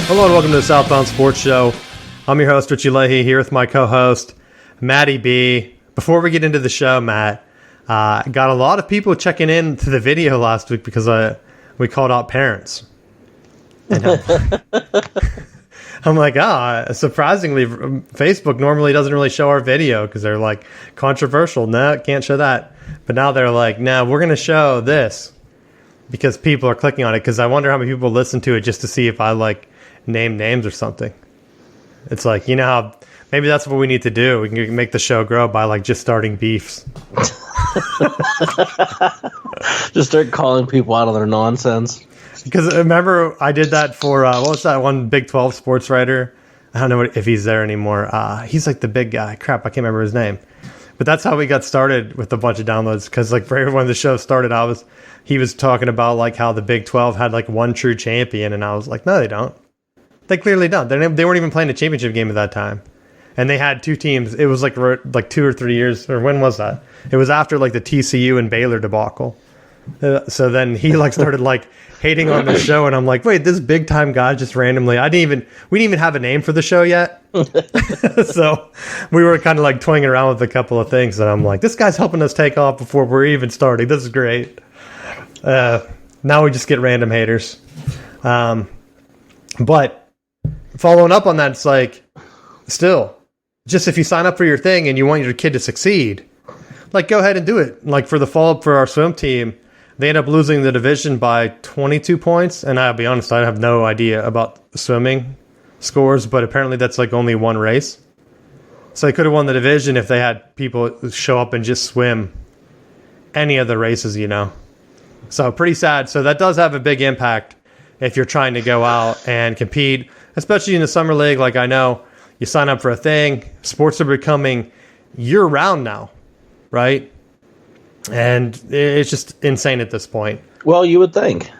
Hello and welcome to the Southbound Sports Show. I'm your host, Richie Leahy, here with my co-host, Matty B. Before we get into the show, Matt, got a lot of people checking in to the video last week because we called out parents. And I'm like, surprisingly, Facebook normally doesn't really show our video because they're like, controversial. No, can't show that. But now they're like, no, we're going to show this because people are clicking on it. Because I wonder how many people listen to it just to see if I name names or something. It's like, you know how maybe that's what we need to do. We can make the show grow by just starting beefs. Just start calling people out on their nonsense. Because remember, I did that for what was that one Big 12 sports writer? I don't know if he's there anymore. He's like the big guy. Crap, I can't remember his name. But that's how we got started with a bunch of downloads. Because for when the show started, he was talking about how the Big 12 had one true champion, and I was like, no, they don't. They clearly don't. They weren't even playing a championship game at that time. And they had two teams. It was like 2 or 3 years, or when was that? It was after the TCU and Baylor debacle. So then he started hating on the show, and I'm like, wait, this big time guy just randomly. We didn't even have a name for the show yet. So we were kind of toying around with a couple of things, and I'm like, this guy's helping us take off before we're even starting. This is great. Now we just get random haters. But following up on that, it's still, just if you sign up for your thing and you want your kid to succeed, go ahead and do it. For the follow-up for our swim team, they end up losing the division by 22 points. And I'll be honest, I have no idea about swimming scores, but apparently that's only one race. So they could have won the division if they had people show up and just swim any of the races, So pretty sad. So that does have a big impact if you're trying to go out and compete, especially in the summer league. I know you sign up for a thing. Sports are becoming year-round now, right? And it's just insane at this point. Well, you would think.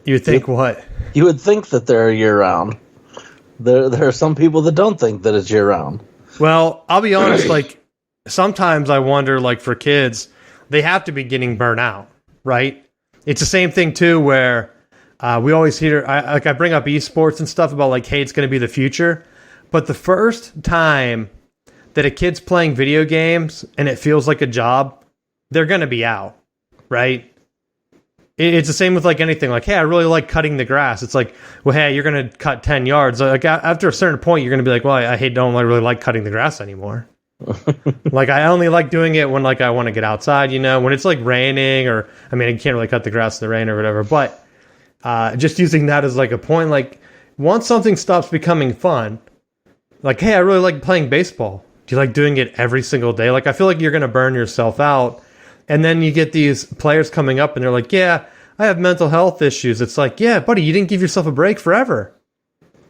You would think what? You would think that they're year-round. There are some people that don't think that it's year-round. Well, I'll be honest, sometimes I wonder, for kids, they have to be getting burnt out, right? It's the same thing, too, where we always hear, I bring up esports and stuff about, hey, it's going to be the future. But the first time that a kid's playing video games and it feels like a job, they're going to be out, right? It's the same with anything. Hey, I really like cutting the grass. It's well, hey, you're going to cut 10 yards. After a certain point, you're going to be well, I don't really like cutting the grass anymore. I only like doing it when I want to get outside, when it's raining, or I mean, you can't really cut the grass in the rain or whatever, but just using that as a point, once something stops becoming fun, hey, I really like playing baseball. Do you like doing it every single day? I feel you're going to burn yourself out. And then you get these players coming up and they're yeah, I have mental health issues. It's yeah, buddy, you didn't give yourself a break forever.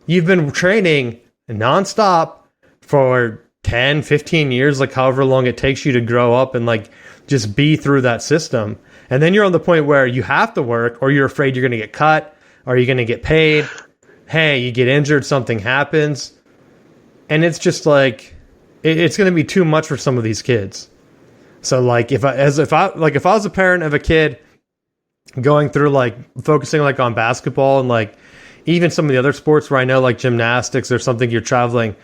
You've been training nonstop for 10, 15 years, however long it takes you to grow up and just be through that system. And then you're on the point where you have to work, or you're afraid you're going to get cut, or you're going to get paid. Hey, you get injured, something happens. And it's just it's going to be too much for some of these kids. So if I was a parent of a kid going through focusing on basketball and even some of the other sports where I know gymnastics or something, you're traveling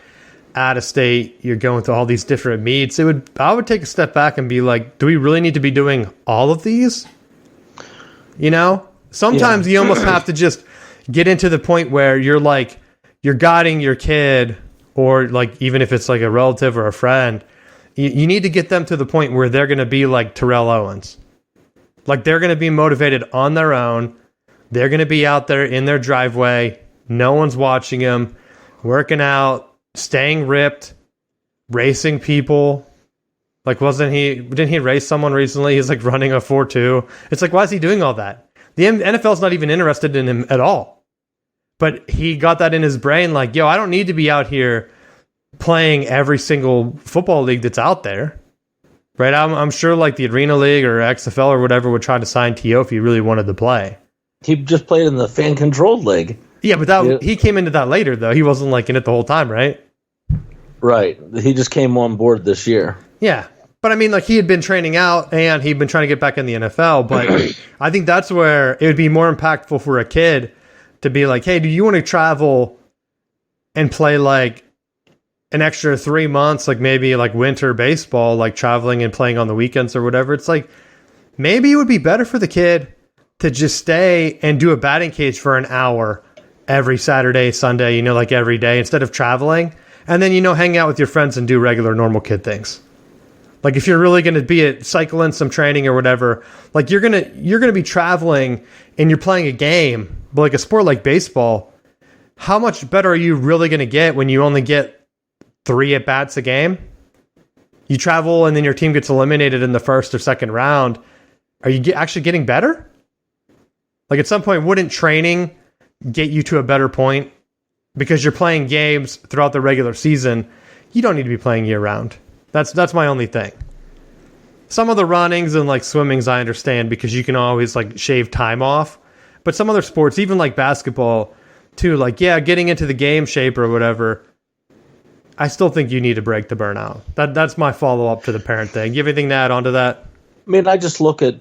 out of state, you're going through all these different meets, I would take a step back and be do we really need to be doing all of these? Sometimes you almost have to just get into the point where you're guiding your kid, or even if it's a relative or a friend, you need to get them to the point where they're going to be like Terrell Owens. They're going to be motivated on their own. They're going to be out there in their driveway. No one's watching them, working out, staying ripped, racing people. Didn't he race someone recently? He's running a 4.2. It's why is he doing all that? The NFL's not even interested in him at all. But he got that in his brain, yo, I don't need to be out here playing every single football league that's out there, right? I'm sure the Arena League or XFL or whatever would try to sign T.O. if he really wanted to play. He just played in the fan-controlled league. Yeah, but he came into that later, though. He wasn't in it the whole time, right? Right. He just came on board this year. Yeah. But I mean, he had been training out and he'd been trying to get back in the NFL. But I think that's where it would be more impactful for a kid to be like, hey, do you want to travel and play like an extra 3 months, like maybe like winter baseball, like traveling and playing on the weekends or whatever? It's like, maybe it would be better for the kid to just stay and do a batting cage for an hour every Saturday, Sunday, you know, like every day instead of traveling. And then, you know, hang out with your friends and do regular normal kid things. Like if you're really going to be at cycle in some training or whatever, like you're going to be traveling and you're playing a game, but like a sport like baseball, how much better are you really going to get when you only get 3 at bats a game? You travel and then your team gets eliminated in the first or second round. Are you actually getting better? Like at some point, wouldn't training get you to a better point? Because you're playing games throughout the regular season. You don't need to be playing year round. That's my only thing. Some of the runnings and like swimmings I understand because you can always like shave time off. But some other sports, even like basketball too, like, yeah, getting into the game shape or whatever, I still think you need to break the burnout. That's my follow-up to the parent thing. You have anything to add on to that? I mean, I just look at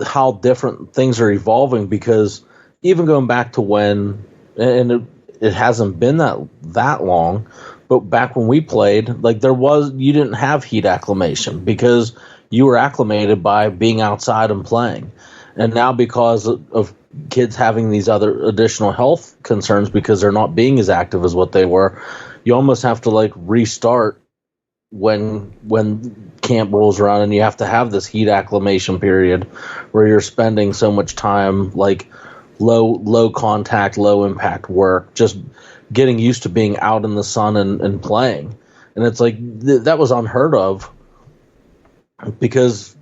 how different things are evolving because even going back to when, and it hasn't been that long, but back when we played, like you didn't have heat acclimation because you were acclimated by being outside and playing. And now because of kids having these other additional health concerns because they're not being as active as what they were, you almost have to like restart when camp rolls around, and you have to have this heat acclimation period where you're spending so much time like low contact, low impact work, just getting used to being out in the sun and playing. And it's like that was unheard of because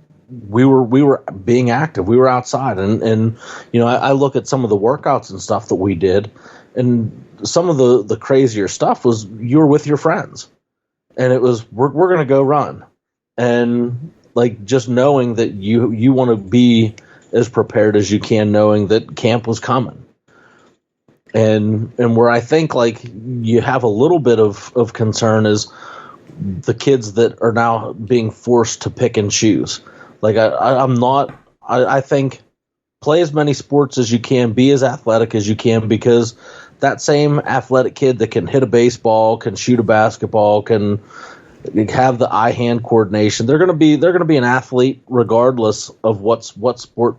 we were being active, we were outside, and you know, I look at some of the workouts and stuff that we did, and some of the crazier stuff was you were with your friends, and it was we're going to go run, and like just knowing that you want to be as prepared as you can, knowing that camp was coming, and where I think like you have a little bit of concern is the kids that are now being forced to pick and choose. Like I think play as many sports as you can, be as athletic as you can, because that same athletic kid that can hit a baseball, can shoot a basketball, can have the eye-hand coordination, they're going to be an athlete regardless of what sport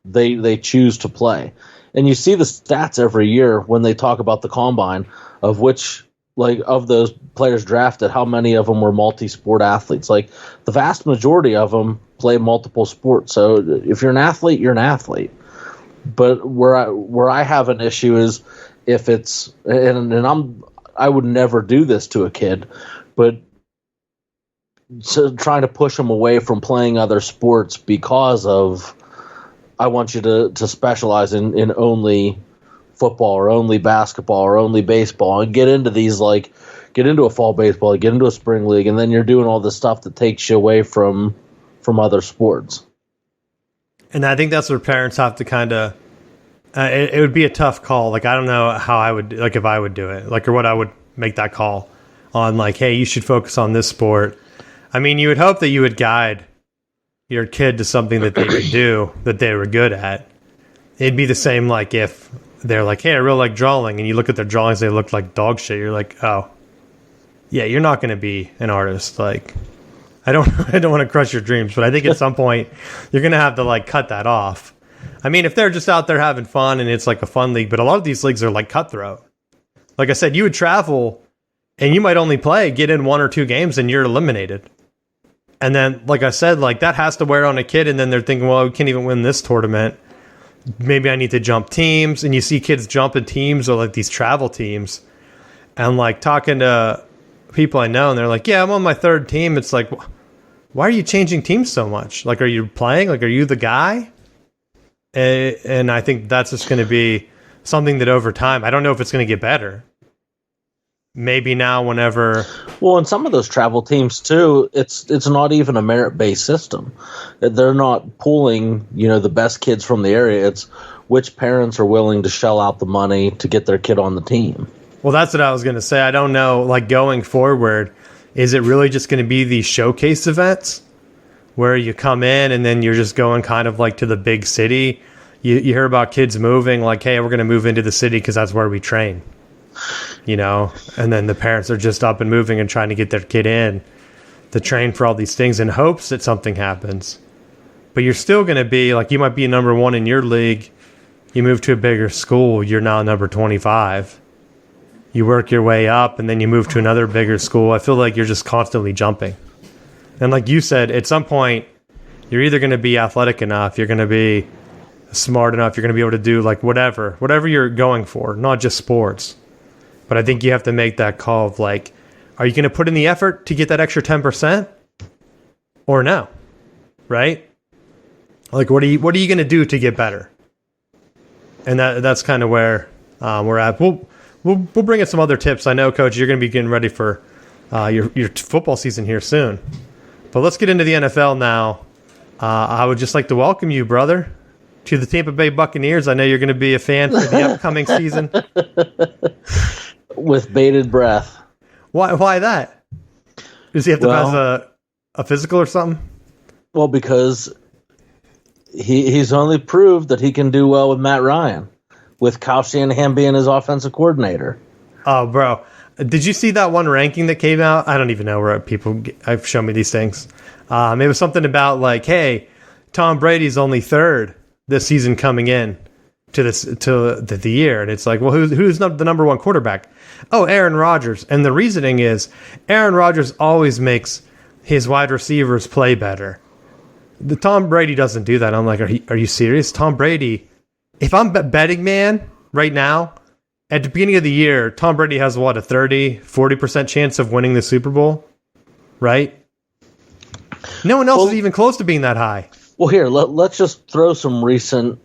they choose to play. And you see the stats every year when they talk about the combine of which, like, of those players drafted, how many of them were multi-sport athletes. Like the vast majority of them play multiple sports. So if you're an athlete, you're an athlete. But where I have an issue is if it's, and I would never do this to a kid, but so trying to push them away from playing other sports because of, I want you to specialize in only football or only basketball or only baseball, and get into a fall baseball, get into a spring league, and then you're doing all this stuff that takes you away from other sports. And I think that's where parents have to kind of, it would be a tough call. Like, I don't know how I would, like if I would do it, like, or what I would make that call on, like, hey, you should focus on this sport. I mean, you would hope that you would guide your kid to something that they could do that they were good at. It'd be the same like if they're like, hey, I really like drawing, and you look at their drawings, they look like dog shit. You're like, oh, yeah, you're not going to be an artist. Like, I don't want to crush your dreams, but I think at some point you're going to have to like cut that off. I mean, if they're just out there having fun and it's like a fun league, but a lot of these leagues are like cutthroat. Like I said, you would travel and you might only get in 1 or 2 games and you're eliminated. And then, like I said, like that has to wear on a kid, and then they're thinking, well, we can't even win this tournament. Maybe I need to jump teams. And you see kids jumping teams or like these travel teams. And like talking to people I know, and they're like, yeah, I'm on my 3rd team. It's like, why are you changing teams so much? Like, are you playing? Like, are you the guy? And I think that's just going to be something that over time, I don't know if it's going to get better. Maybe now, whenever. Well, in some of those travel teams too, it's not even a merit-based system. They're not pulling, the best kids from the area. It's which parents are willing to shell out the money to get their kid on the team. Well, that's what I was going to say. I don't know, like going forward, is it really just going to be these showcase events where you come in and then you're just going kind of like to the big city? you hear about kids moving, like, hey, we're going to move into the city because that's where we train, and then the parents are just up and moving and trying to get their kid in to train for all these things in hopes that something happens. But you're still going to be, like, you might be number one in your league. You move to a bigger school, you're now number 25. You work your way up, and then you move to another bigger school. I feel like you're just constantly jumping. And like you said, at some point, you're either going to be athletic enough, you're going to be smart enough, you're going to be able to do, like, whatever you're going for, not just sports. But I think you have to make that call of, like, are you going to put in the effort to get that extra 10% or no? Right? Like, what are you going to do to get better? And that's kind of where we're at. We'll bring in some other tips. I know, Coach, you're going to be getting ready for your football season here soon. But let's get into the NFL now. I would just like to welcome you, brother, to the Tampa Bay Buccaneers. I know you're going to be a fan for the upcoming season. With bated breath. Why that? Does he have to pass a physical or something? Well, because he's only proved that he can do well with Matt Ryan, with Kyle Shanahan being his offensive coordinator. Oh, bro. Did you see that one ranking that came out? I don't even know where people have shown me these things. It was something about, like, hey, Tom Brady's only third this season coming in to the year. And it's like, well, who's the number one quarterback? Oh, Aaron Rodgers. And the reasoning is Aaron Rodgers always makes his wide receivers play better. The Tom Brady doesn't do that. I'm like, are you serious? Tom Brady, if I'm betting man right now, at the beginning of the year, Tom Brady has what, a 40% chance of winning the Super Bowl, right? No one else is even close to being that high. Well, here, let's just throw some recent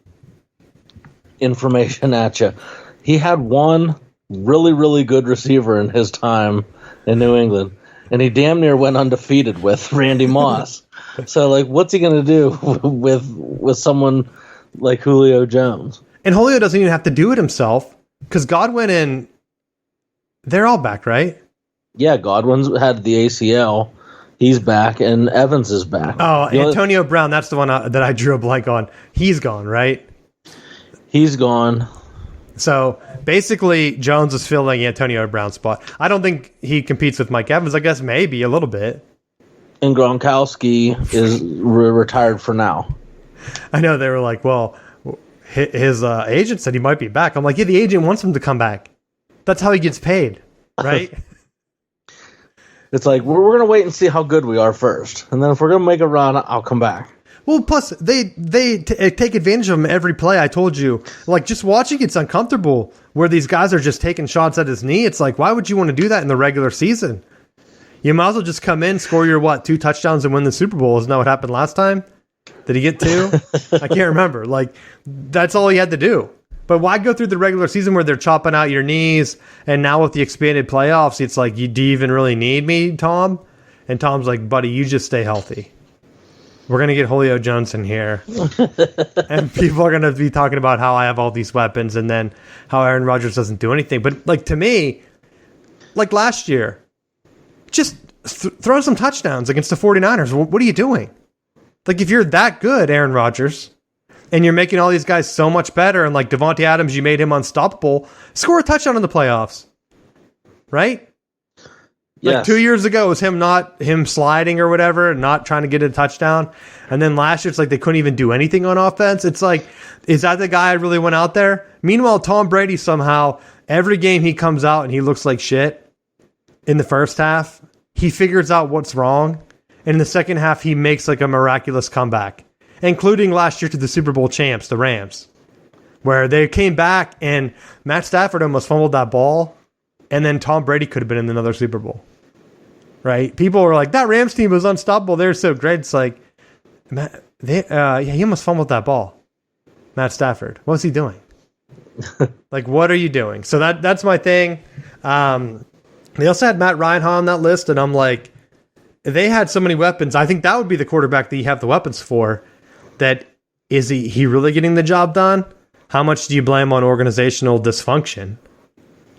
information at you. He had one really, really good receiver in his time in New England, and he damn near went undefeated with Randy Moss. So, like, what's he going to do with someone like Julio Jones? And Julio doesn't even have to do it himself, because Godwin and they're all back, right? Yeah, Godwin's had the ACL. He's back, and Evans is back. Oh, Antonio Brown, that's the one that I drew a blank on. He's gone, right? He's gone. So, basically, Jones is filling Antonio Brown's spot. I don't think he competes with Mike Evans. I guess maybe a little bit. And Gronkowski is retired for now. I know they were like, well, his agent said he might be back. I'm like, yeah, the agent wants him to come back. That's how he gets paid, right? It's like, we're going to wait and see how good we are first. And then if we're going to make a run, I'll come back. Well, plus, they take advantage of him every play. I told you. Like, just watching it's uncomfortable where these guys are just taking shots at his knee. It's like, why would you want to do that in the regular season? You might as well just come in, score your, 2 touchdowns and win the Super Bowl. Isn't that what happened last time? Did he get 2? I can't remember. Like, that's all he had to do. But why go through the regular season where they're chopping out your knees, and now with the expanded playoffs, it's like, do you even really need me, Tom? And Tom's like, buddy, you just stay healthy. We're going to get Julio Jones in here. And people are going to be talking about how I have all these weapons and then how Aaron Rodgers doesn't do anything. But, like, to me, like last year, just throw some touchdowns against the 49ers. What are you doing? Like, if you're that good, Aaron Rodgers, and you're making all these guys so much better, and like Devontae Adams, you made him unstoppable, score a touchdown in the playoffs. Right? Like Yes. 2 years ago, it was him sliding or whatever, not trying to get a touchdown. And then last year, it's like they couldn't even do anything on offense. It's like, is that the guy I really went out there? Meanwhile, Tom Brady somehow, every game he comes out and he looks like shit in the first half, he figures out what's wrong. And in the second half, he makes like a miraculous comeback, including last year to the Super Bowl champs, the Rams, where they came back and Matt Stafford almost fumbled that ball. And then Tom Brady could have been in another Super Bowl. Right? People were like, that Rams team was unstoppable. They're so great. It's like, he almost fumbled that ball. Matt Stafford. What's he doing? Like, what are you doing? So that's my thing. They also had Matt Ryan on that list, and I'm like, they had so many weapons. I think that would be the quarterback that you have the weapons for. That is he really getting the job done? How much do you blame on organizational dysfunction?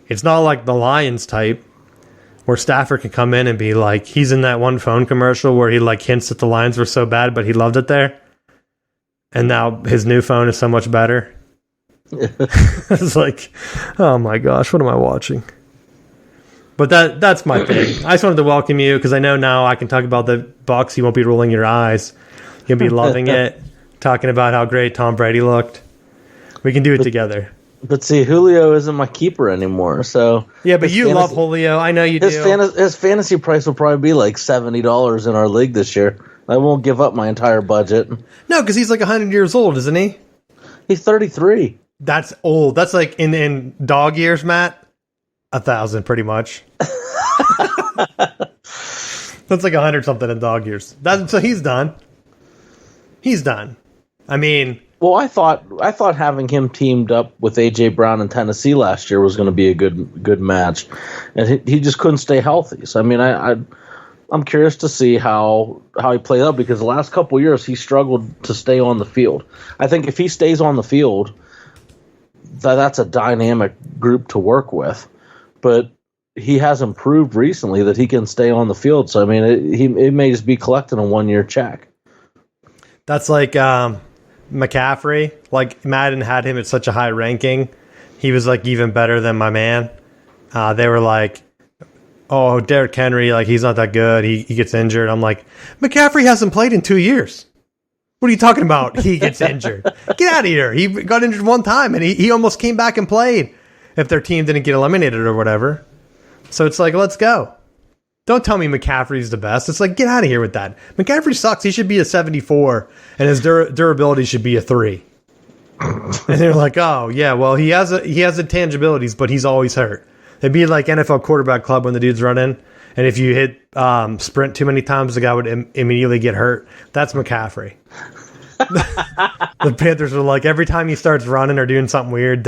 It's not like the Lions type where Stafford can come in and be like, he's in that one phone commercial where he like hints that the Lions were so bad, but he loved it there. And now his new phone is so much better. It's like, oh my gosh, what am I watching? But that's my thing. I just wanted to welcome you because I know now I can talk about the Bucs. You won't be rolling your eyes. You'll be loving it, talking about how great Tom Brady looked. We can do it together. But see, Julio isn't my keeper anymore. So yeah, but you love Julio. I know you do. His fantasy price will probably be like $70 in our league this year. I won't give up my entire budget. No, because he's like 100 years old, isn't he? He's 33. That's old. That's like in dog years, Matt. 1,000, pretty much. That's like 100 something in dog years. So he's done. He's done. I mean, well, I thought having him teamed up with AJ Brown in Tennessee last year was going to be a good match, and he just couldn't stay healthy. So I mean, I'm curious to see how he played out because the last couple of years he struggled to stay on the field. I think if he stays on the field, that's a dynamic group to work with. But he has improved recently that he can stay on the field. So, I mean, it may just be collecting a 1-year check. That's like McCaffrey. Like, Madden had him at such a high ranking. He was, like, even better than my man. They were like, oh, Derrick Henry, like, he's not that good. He gets injured. I'm like, McCaffrey hasn't played in 2 years. What are you talking about? He gets injured. Get out of here. He got injured one time, and he almost came back and played. If their team didn't get eliminated or whatever. So it's like, let's go. Don't tell me McCaffrey's the best. It's like, get out of here with that. McCaffrey sucks. He should be a 74, and his durability should be a 3. And they're like, oh, yeah, well, he has intangibilities, but he's always hurt. It'd be like NFL quarterback club when the dude's running, and if you hit sprint too many times, the guy would immediately get hurt. That's McCaffrey. The Panthers are like, every time he starts running or doing something weird,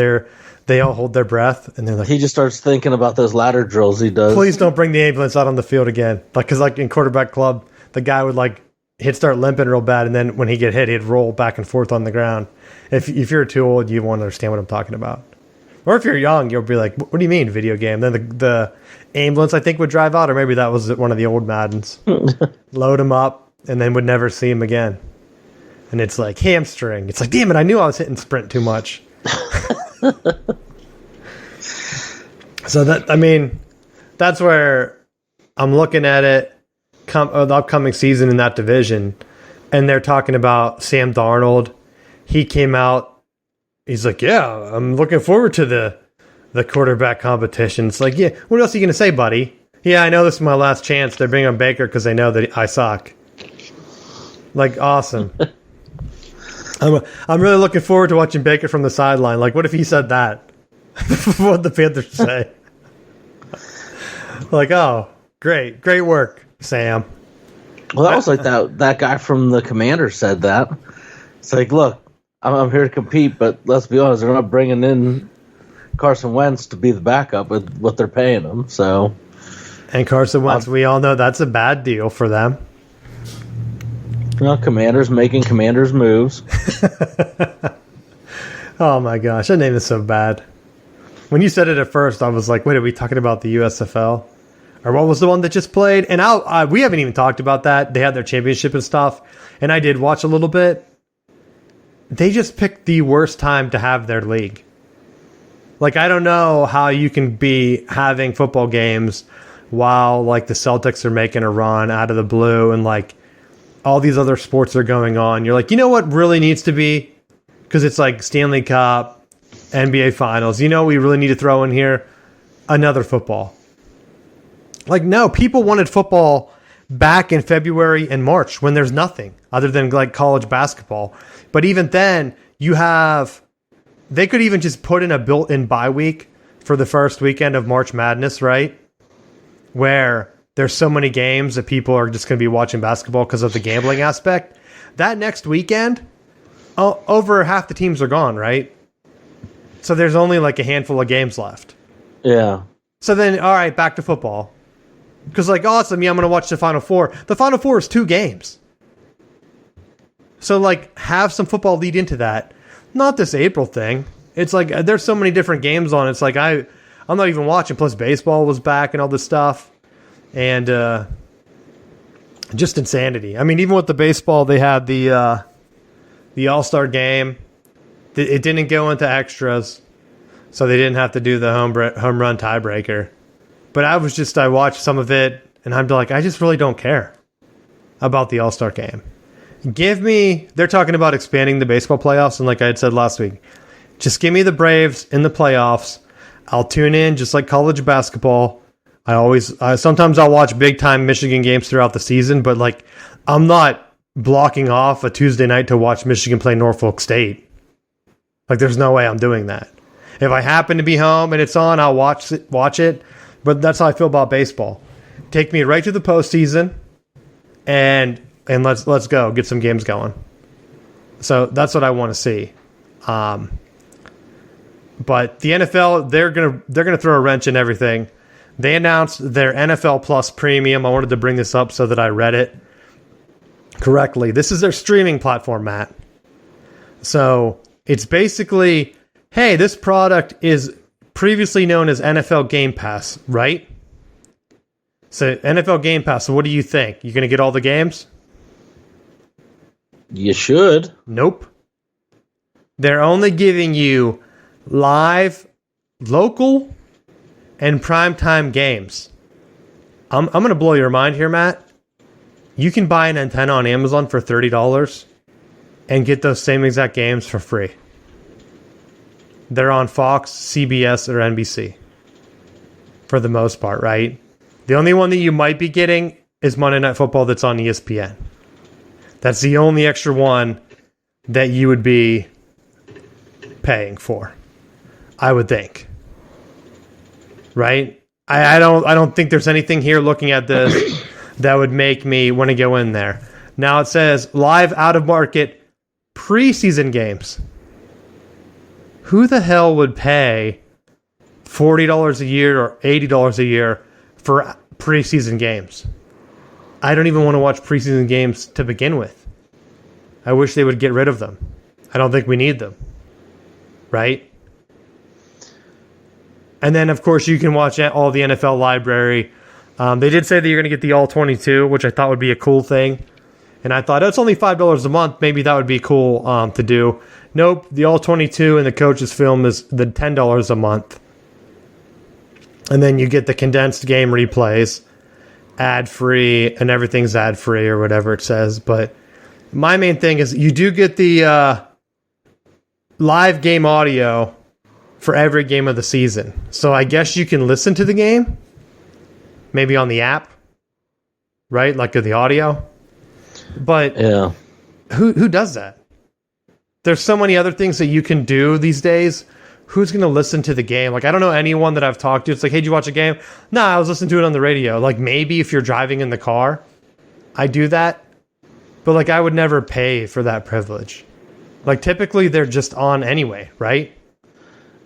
they all hold their breath, and they're like... He just starts thinking about those ladder drills he does. Please don't bring the ambulance out on the field again. Because in quarterback club, the guy would he'd start limping real bad, and then when he'd get hit, he'd roll back and forth on the ground. If you're too old, you won't understand what I'm talking about. Or if you're young, you'll be like, what do you mean, video game? Then the ambulance, I think, would drive out, or maybe that was one of the old Maddens. Load him up, and then would never see him again. And it's like, hamstring. It's like, damn it, I knew I was hitting sprint too much. So that's where I'm looking at it. The upcoming season in that division, and they're talking about Sam Darnold. He came out. He's like, yeah, I'm looking forward to the quarterback competition. It's like, yeah, what else are you going to say, buddy? Yeah, I know this is my last chance. They're bringing on Baker because they know that I suck. Like, awesome. I'm really looking forward to watching Baker from the sideline. Like, what if he said that? What the Panthers say? Like, oh, great work, Sam. Well, that was like that guy from the Commanders said that. It's like, look, I'm here to compete, but let's be honest, they're not bringing in Carson Wentz to be the backup with what they're paying him. So, and Carson Wentz, we all know that's a bad deal for them. Commanders making Commanders moves. Oh my gosh, that name is so bad. When you said it at first, I was like, wait, are we talking about the USFL? Or what was the one that just played? And we haven't even talked about that. They had their championship and stuff. And I did watch a little bit. They just picked the worst time to have their league. Like, I don't know how you can be having football games while, like, the Celtics are making a run out of the blue and, like, all these other sports are going on. You're like, you know what really needs to be? Because it's like Stanley Cup, NBA Finals. You know we really need to throw in here? Another football. Like, no, people wanted football back in February and March when there's nothing other than, like, college basketball. But even then, they could even just put in a built-in bye week for the first weekend of March Madness, right? Where there's so many games that people are just going to be watching basketball because of the gambling aspect. That next weekend, over half the teams are gone, right? So there's only like a handful of games left. Yeah. So then, all right, back to football. Because, like, awesome, yeah, I'm going to watch the Final Four. The Final Four is 2 games. So, like, have some football lead into that. Not this April thing. It's like, there's so many different games on. It's like, I'm not even watching. Plus, baseball was back and all this stuff. And just insanity. I mean, even with the baseball, they had the the All-Star game, it didn't go into extras, so they didn't have to do the home run tiebreaker. But I watched some of it, and I'm like, I just really don't care about the All-Star game. They're talking about expanding the baseball playoffs, and like I had said last week, just give me the Braves in the playoffs. I'll tune in just like college basketball. Sometimes I'll watch big time Michigan games throughout the season, but like I'm not blocking off a Tuesday night to watch Michigan play Norfolk State. Like there's no way I'm doing that. If I happen to be home and it's on, I'll watch it. But that's how I feel about baseball. Take me right to the postseason, and let's go get some games going. So that's what I want to see. But the NFL, they're gonna throw a wrench in everything. They announced their NFL Plus Premium. I wanted to bring this up so that I read it correctly. This is their streaming platform, Matt. So it's basically, hey, this product is previously known as NFL Game Pass, right? So NFL Game Pass, so what do you think? You going to get all the games? You should. Nope. They're only giving you live, local, and primetime games. I'm going to blow your mind here, Matt. You can buy an antenna on Amazon for $30 and get those same exact games for free. They're on Fox, CBS, or NBC for the most part, right? The only one that you might be getting is Monday Night Football that's on ESPN. That's the only extra one that you would be paying for, I would think. Right? I don't think there's anything here looking at this that would make me want to go in there. Now it says live out of market preseason games. Who the hell would pay $40 a year or $80 a year for preseason games? I don't even want to watch preseason games to begin with. I wish they would get rid of them. I don't think we need them. Right? And then, of course, you can watch all the NFL library. They did say that you're going to get the All-22, which I thought would be a cool thing. And I thought, it's only $5 a month. Maybe that would be cool to do. Nope, the All-22 and the coach's film is the $10 a month. And then you get the condensed game replays, ad-free, and everything's ad-free or whatever it says. But my main thing is you do get the live game audio for every game of the season. So I guess you can listen to the game, maybe on the app, right? Like the audio. But yeah, who does that? There's so many other things that you can do these days. Who's going to listen to the game? Like, I don't know anyone that I've talked to. It's like, hey, did you watch a game? No, I was listening to it on the radio. Like, maybe if you're driving in the car, I do that. But, like, I would never pay for that privilege. Like, typically, they're just on anyway, right?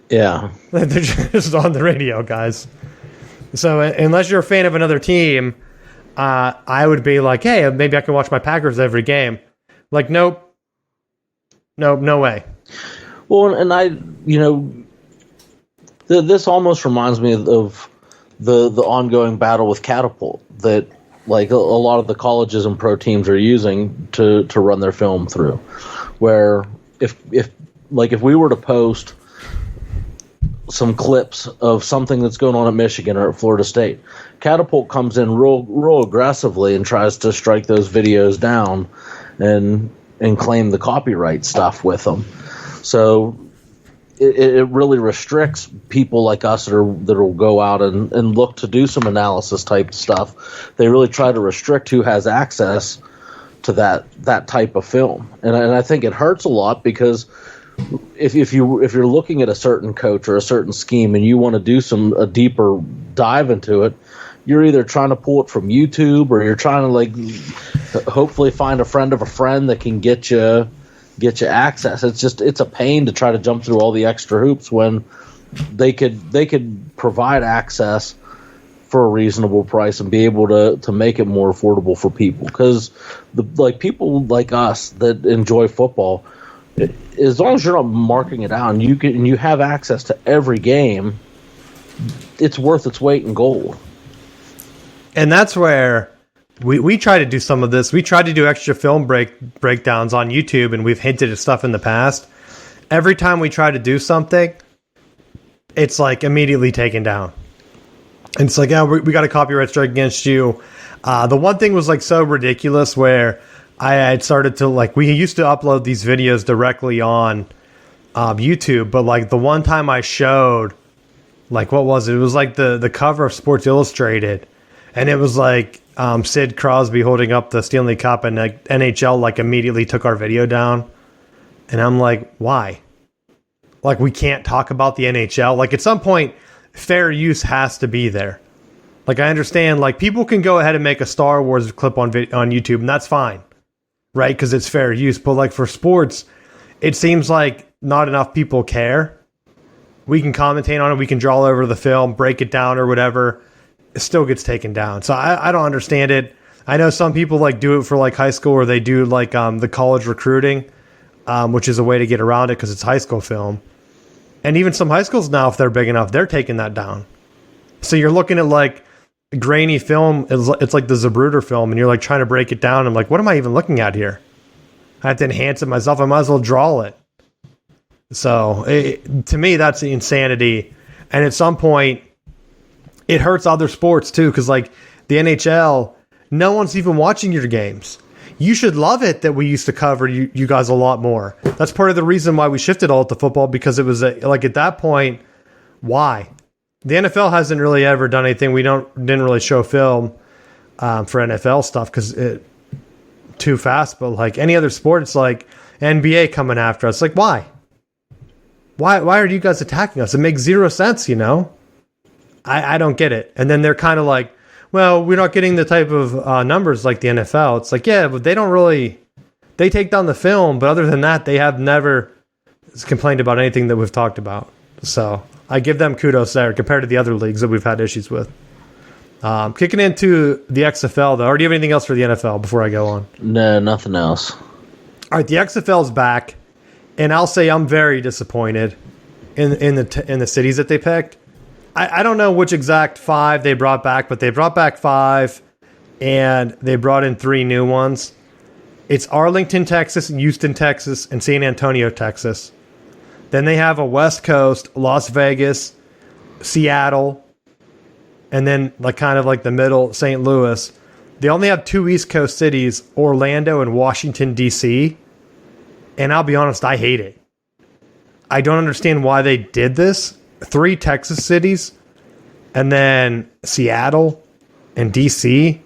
Yeah. They're just on the radio, guys. So, unless you're a fan of another team, I would be like, hey, maybe I can watch my Packers every game. Like, nope. Nope, no way. Well, and this almost reminds me of the ongoing battle with Catapult that, like, a lot of the colleges and pro teams are using to run their film through. Where if we were to post some clips of something that's going on at Michigan or at Florida State, Catapult comes in real aggressively and tries to strike those videos down and claim the copyright stuff with them. So it really restricts people like us that will go out and look to do some analysis type stuff. They really try to restrict who has access to that type of film, and I think it hurts a lot because if you're looking at a certain coach or a certain scheme and you want to do a deeper dive into it, you're either trying to pull it from YouTube or you're trying to, like, hopefully find a friend of a friend that can get you access. It's a pain to try to jump through all the extra hoops when they could provide access for a reasonable price and be able to make it more affordable for people. Because people like us that enjoy football, as long as you're not marking it out and you have access to every game, it's worth its weight in gold. And that's where we try to do some of this. We tried to do extra film breakdowns on YouTube, and we've hinted at stuff in the past. Every time we try to do something, it's like immediately taken down. And it's like, yeah, we got a copyright strike against you. The one thing was like so ridiculous where I had started to like, we used to upload these videos directly on YouTube, but like the one time I showed, like, what was it? It was like the cover of Sports Illustrated, and it was like Sid Crosby holding up the Stanley Cup, and like NHL like immediately took our video down. And I'm like, why? Like, we can't talk about the NHL. Like, at some point, fair use has to be there. Like, I understand, like, people can go ahead and make a Star Wars clip on YouTube, and that's fine, right? Because it's fair use. But, like, for sports, it seems like not enough people care. We can commentate on it. We can draw over the film, break it down or whatever. It still gets taken down. So I don't understand it. I know some people, like, do it for, like, high school, or they do, like, the college recruiting, which is a way to get around it because it's high school film. And even some high schools now, if they're big enough, they're taking that down. So you're looking at like grainy film. It's like the Zapruder film, and you're like trying to break it down. I'm like, what am I even looking at here? I have to enhance it myself. I might as well draw it. So to me, that's the insanity. And at some point, it hurts other sports too, because like the NHL, no one's even watching your games. You should love it that we used to cover you guys a lot more. That's part of the reason why we shifted all to football, because it was like at that point, why? The NFL hasn't really ever done anything. We didn't really show film for NFL stuff because it too fast. But like any other sport, it's like NBA coming after us. Like, why? Why are you guys attacking us? It makes zero sense, you know? I don't get it. And then they're kind of like, well, we're not getting the type of numbers like the NFL. It's like, yeah, but they don't really... They take down the film, but other than that, they have never complained about anything that we've talked about. So I give them kudos there compared to the other leagues that we've had issues with. Kicking into the XFL, though. Or do you have anything else for the NFL before I go on? No, nothing else. All right, the XFL's back, and I'll say I'm very disappointed in the cities that they picked. I don't know which exact 5 they brought back, but they brought back 5, and they brought in 3 new ones. It's Arlington, Texas, Houston, Texas, and San Antonio, Texas. Then they have a West Coast, Las Vegas, Seattle, and then like kind of like the middle, St. Louis. They only have 2 East Coast cities, Orlando and Washington, D.C. And I'll be honest, I hate it. I don't understand why they did this. 3 Texas cities, and then Seattle and DC.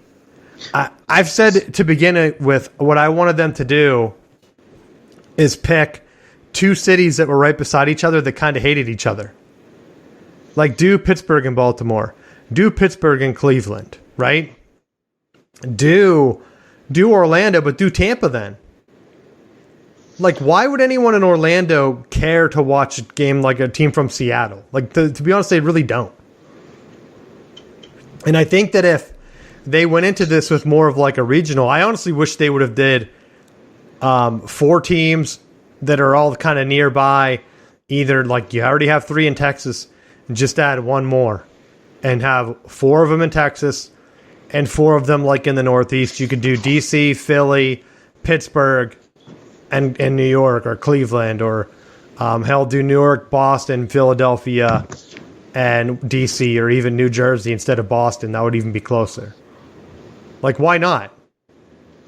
I've said to begin with, what I wanted them to do is pick 2 cities that were right beside each other that kind of hated each other. Like do Pittsburgh and Baltimore, do Pittsburgh and Cleveland, right? Do Orlando, but do Tampa then. Like, why would anyone in Orlando care to watch a game like a team from Seattle? Like, to be honest, they really don't. And I think that if they went into this with more of like a regional, I honestly wish they would have did 4 teams that are all kind of nearby. Either like you already have 3 in Texas, and just add 1 more, and have 4 of them in Texas, and 4 of them like in the Northeast. You could do DC, Philly, Pittsburgh, and New York or Cleveland, or hell, do New York, Boston, Philadelphia, and DC, or even New Jersey instead of Boston. That would even be closer. Like, why not?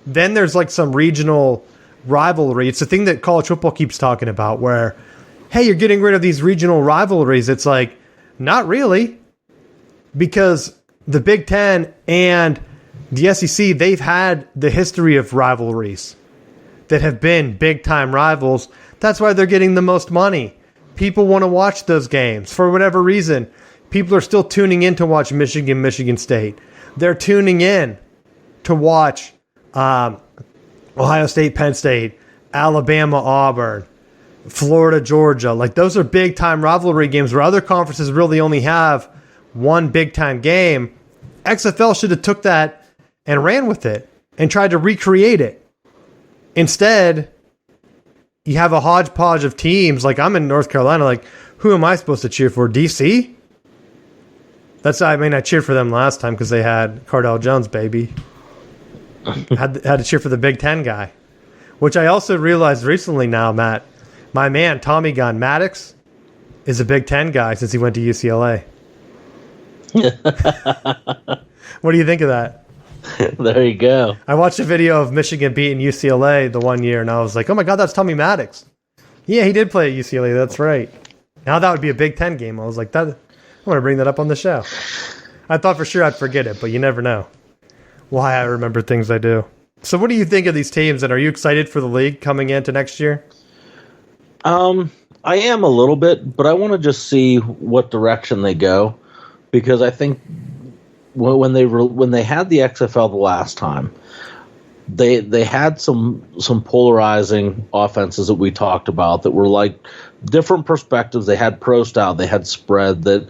Then there's like some regional rivalry. It's the thing that college football keeps talking about where, hey, you're getting rid of these regional rivalries. It's like, not really. Because the Big Ten and the SEC, they've had the history of rivalries that have been big-time rivals. That's why they're getting the most money. People want to watch those games for whatever reason. People are still tuning in to watch Michigan State. They're tuning in to watch Ohio State, Penn State, Alabama, Auburn, Florida, Georgia. Like, those are big-time rivalry games where other conferences really only have one big-time game. XFL should have took that and ran with it and tried to recreate it. Instead, you have a hodgepodge of teams. Like, I'm in North Carolina. Like, who am I supposed to cheer for? DC? I cheered for them last time because they had Cardell Jones, baby. had to cheer for the Big Ten guy, which I also realized recently now, Matt. My man, Tommy Gunn Maddox, is a Big Ten guy since he went to UCLA. What do you think of that? There you go. I watched a video of Michigan beating UCLA the one year, and I was like, oh my God, that's Tommy Maddox. Yeah, he did play at UCLA. That's right. Now that would be a Big Ten game. I was like, I want to bring that up on the show. I thought for sure I'd forget it, but you never know why I remember things I do. So what do you think of these teams, and are you excited for the league coming into next year? I am a little bit, but I want to just see what direction they go, because I think when they had the XFL the last time, they had some polarizing offenses that we talked about that were like different perspectives. They had pro style, they had spread. That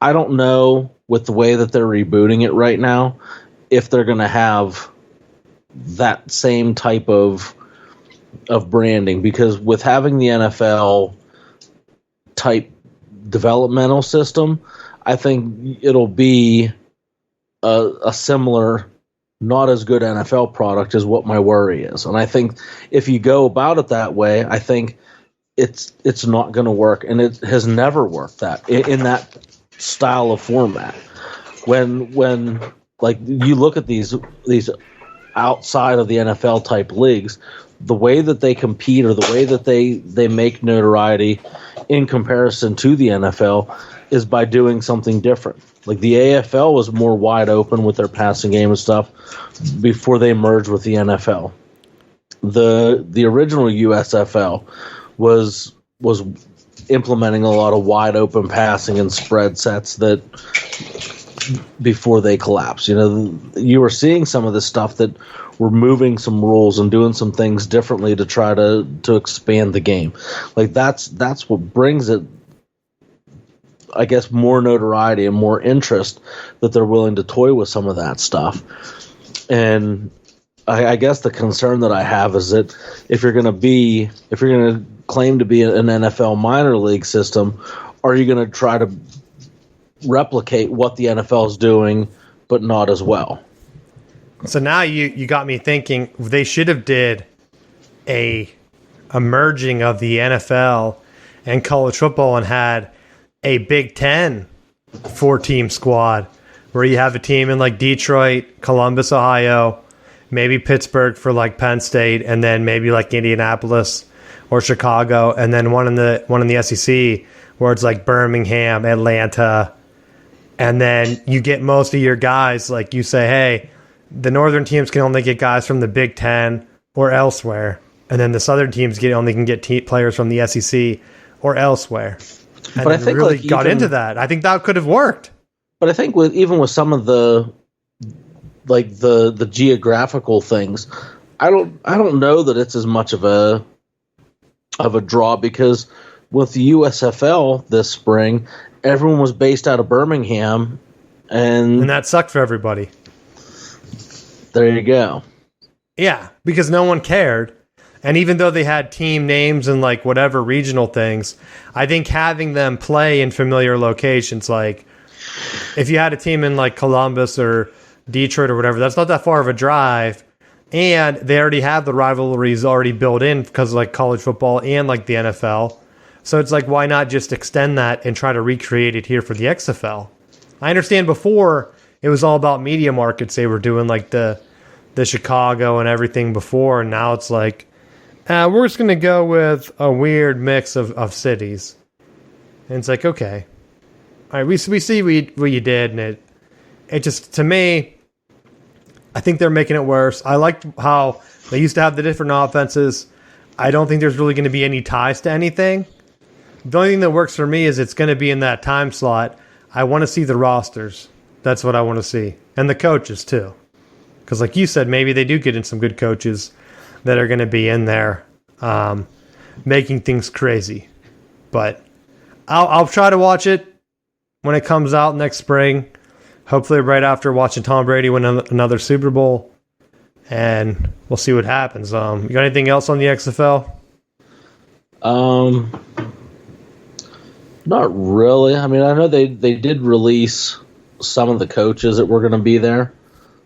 I don't know, with the way that they're rebooting it right now, if they're going to have that same type of branding, because with having the NFL type developmental system, I think it'll be a similar, not as good NFL product is what my worry is. And I think if you go about it that way, I think it's not going to work, and it has never worked that in that style of format. When like you look at these outside of the NFL type leagues, the way that they compete or the way that they make notoriety in comparison to the NFL is by doing something different. Like the AFL was more wide open with their passing game and stuff before they merged with the NFL. The original USFL was implementing a lot of wide open passing and spread sets that before they collapsed. You know, you were seeing some of this stuff that were moving some rules and doing some things differently to try to expand the game. Like that's what brings it, I guess, more notoriety and more interest, that they're willing to toy with some of that stuff. And I guess the concern that I have is that if you're going to claim to be an NFL minor league system, are you going to try to replicate what the NFL is doing, but not as well? So now you got me thinking they should have did a merging of the NFL and college football and had a Big Ten 4-team squad where you have a team in like Detroit, Columbus, Ohio, maybe Pittsburgh for like Penn State, and then maybe like Indianapolis or Chicago, and then one in the SEC where it's like Birmingham, Atlanta, and then you get most of your guys, like you say, hey, the northern teams can only get guys from the Big Ten or elsewhere, and then the southern teams only can get players from the SEC or elsewhere. And but I think really like got into that. I think that could have worked. But I think with some of the geographical things, I don't know that it's as much of a draw, because with the USFL this spring, everyone was based out of Birmingham, and that sucked for everybody. There you go. Yeah, because no one cared. And even though they had team names and like whatever regional things, I think having them play in familiar locations, like if you had a team in like Columbus or Detroit or whatever, that's not that far of a drive. And they already have the rivalries already built in because of like college football and like the NFL. So it's like, why not just extend that and try to recreate it here for the XFL? I understand before it was all about media markets. They were doing like the Chicago and everything before. And now it's like, we're just going to go with a weird mix of cities. And it's like, okay. All right, we see what you did. And it just, to me, I think they're making it worse. I liked how they used to have the different offenses. I don't think there's really going to be any ties to anything. The only thing that works for me is it's going to be in that time slot. I want to see the rosters. That's what I want to see. And the coaches, too. Because like you said, maybe they do get in some good coaches that are going to be in there making things crazy. But I'll try to watch it when it comes out next spring. Hopefully right after watching Tom Brady win another Super Bowl. And we'll see what happens. You got anything else on the XFL? Not really. I mean, I know they did release some of the coaches that were going to be there.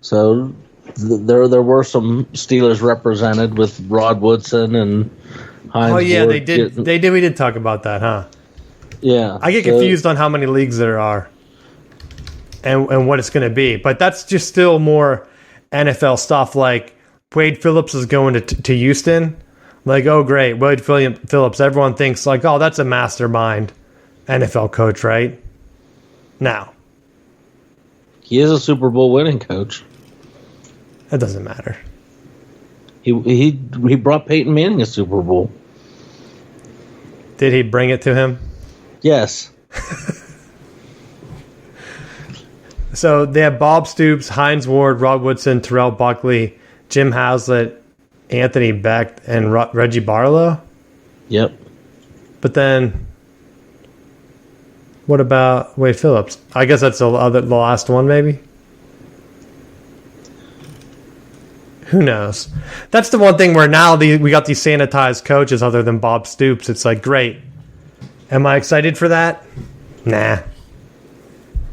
So there were some Steelers represented with Rod Woodson and Hines. Oh yeah, Ward they did. They did. We did talk about that, huh? Yeah, I get confused on how many leagues there are, and what it's going to be. But that's just still more NFL stuff. Like Wade Phillips is going to Houston. Like, oh great, Wade Phillips. Everyone thinks like, oh, that's a mastermind NFL coach, right? Now, he is a Super Bowl winning coach. That doesn't matter. He brought Peyton Manning a Super Bowl. Did he bring it to him? Yes. So they have Bob Stoops, Hines Ward, Rod Woodson, Terrell Buckley, Jim Haslett, Anthony Beck, and Reggie Barlow. Yep. But then, what about Wade Phillips? I guess that's the last one, maybe. Who knows? That's the one thing where now we got these sanitized coaches other than Bob Stoops. It's like, great. Am I excited for that? Nah.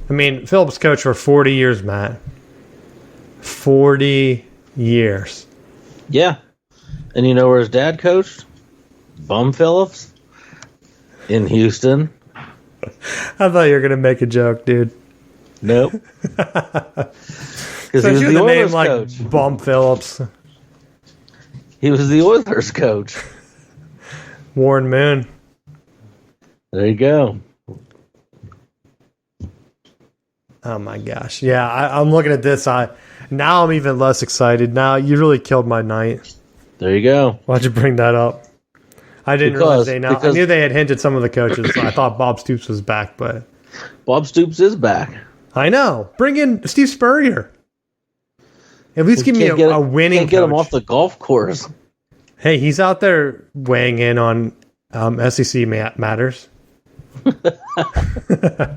I mean, Phillips coached for 40 years, Matt. 40 years. Yeah. And you know where his dad coached? Bum Phillips in Houston. I thought you were going to make a joke, dude. Nope. So he was you the the name Oilers like coach. Bum Phillips. He was the Oilers coach. Warren Moon. There you go. Oh my gosh. Yeah, I'm looking at this. Now I'm even less excited. Now you really killed my night. There you go. Why'd you bring that up? I didn't realize I knew they had hinted some of the coaches. I thought Bob Stoops was back, but Bob Stoops is back. I know. Bring in Steve Spurrier. At least give me a winning Can't get coach. him off the golf course. Hey, he's out there weighing in on SEC matters. I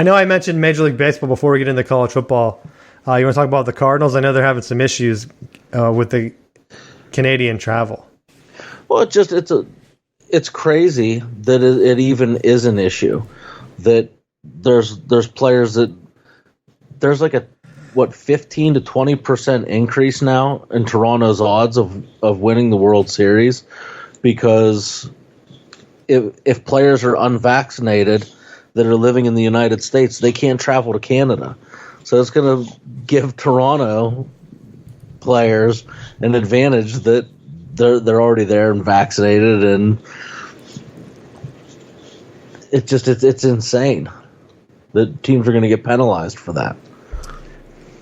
know I mentioned Major League Baseball before we get into college football. You want to talk about the Cardinals? I know they're having some issues with the Canadian travel. Well, it's crazy that it even is an issue. That there's players that there's like a 15 to 20% increase now in Toronto's odds of winning the World Series, because if players are unvaccinated that are living in the United States, they can't travel to Canada. So it's going to give Toronto players an advantage that they're already there and vaccinated, and it's insane that teams are going to get penalized for that.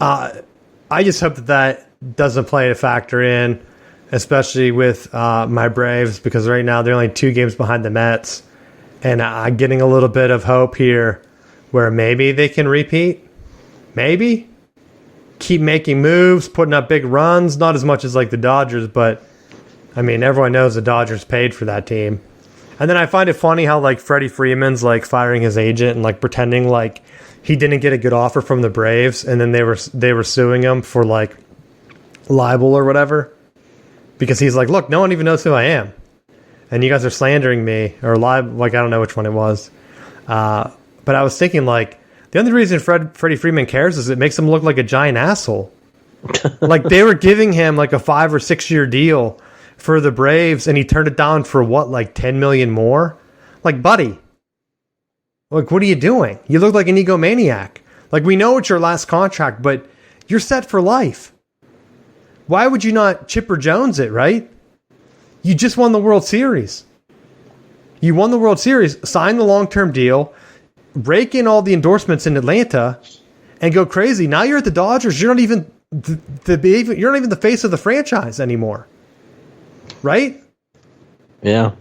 I just hope that doesn't play a factor in, especially with my Braves, because right now they're only 2 games behind the Mets, and I'm getting a little bit of hope here where maybe they can repeat. Maybe. Keep making moves, putting up big runs, not as much as like the Dodgers, but I mean, everyone knows the Dodgers paid for that team. And then I find it funny how like Freddie Freeman's like firing his agent and like pretending like he didn't get a good offer from the Braves, and then they were suing him for like libel or whatever, because he's like, look, no one even knows who I am, and you guys are slandering me, or like I don't know which one it was. But I was thinking like the only reason Freddie Freeman cares is it makes him look like a giant asshole. Like they were giving him like a 5 or 6 year deal for the Braves, and he turned it down for what, like $10 million more? Like, buddy, like what are you doing? You look like an egomaniac. Like, we know it's your last contract, but you're set for life. Why would you not Chipper Jones it, right? You just won the World Series. You won the World Series, sign the long-term deal, rake in all the endorsements in Atlanta, and go crazy. Now you're at the Dodgers. You're not even you're not even the face of the franchise anymore, right? Yeah.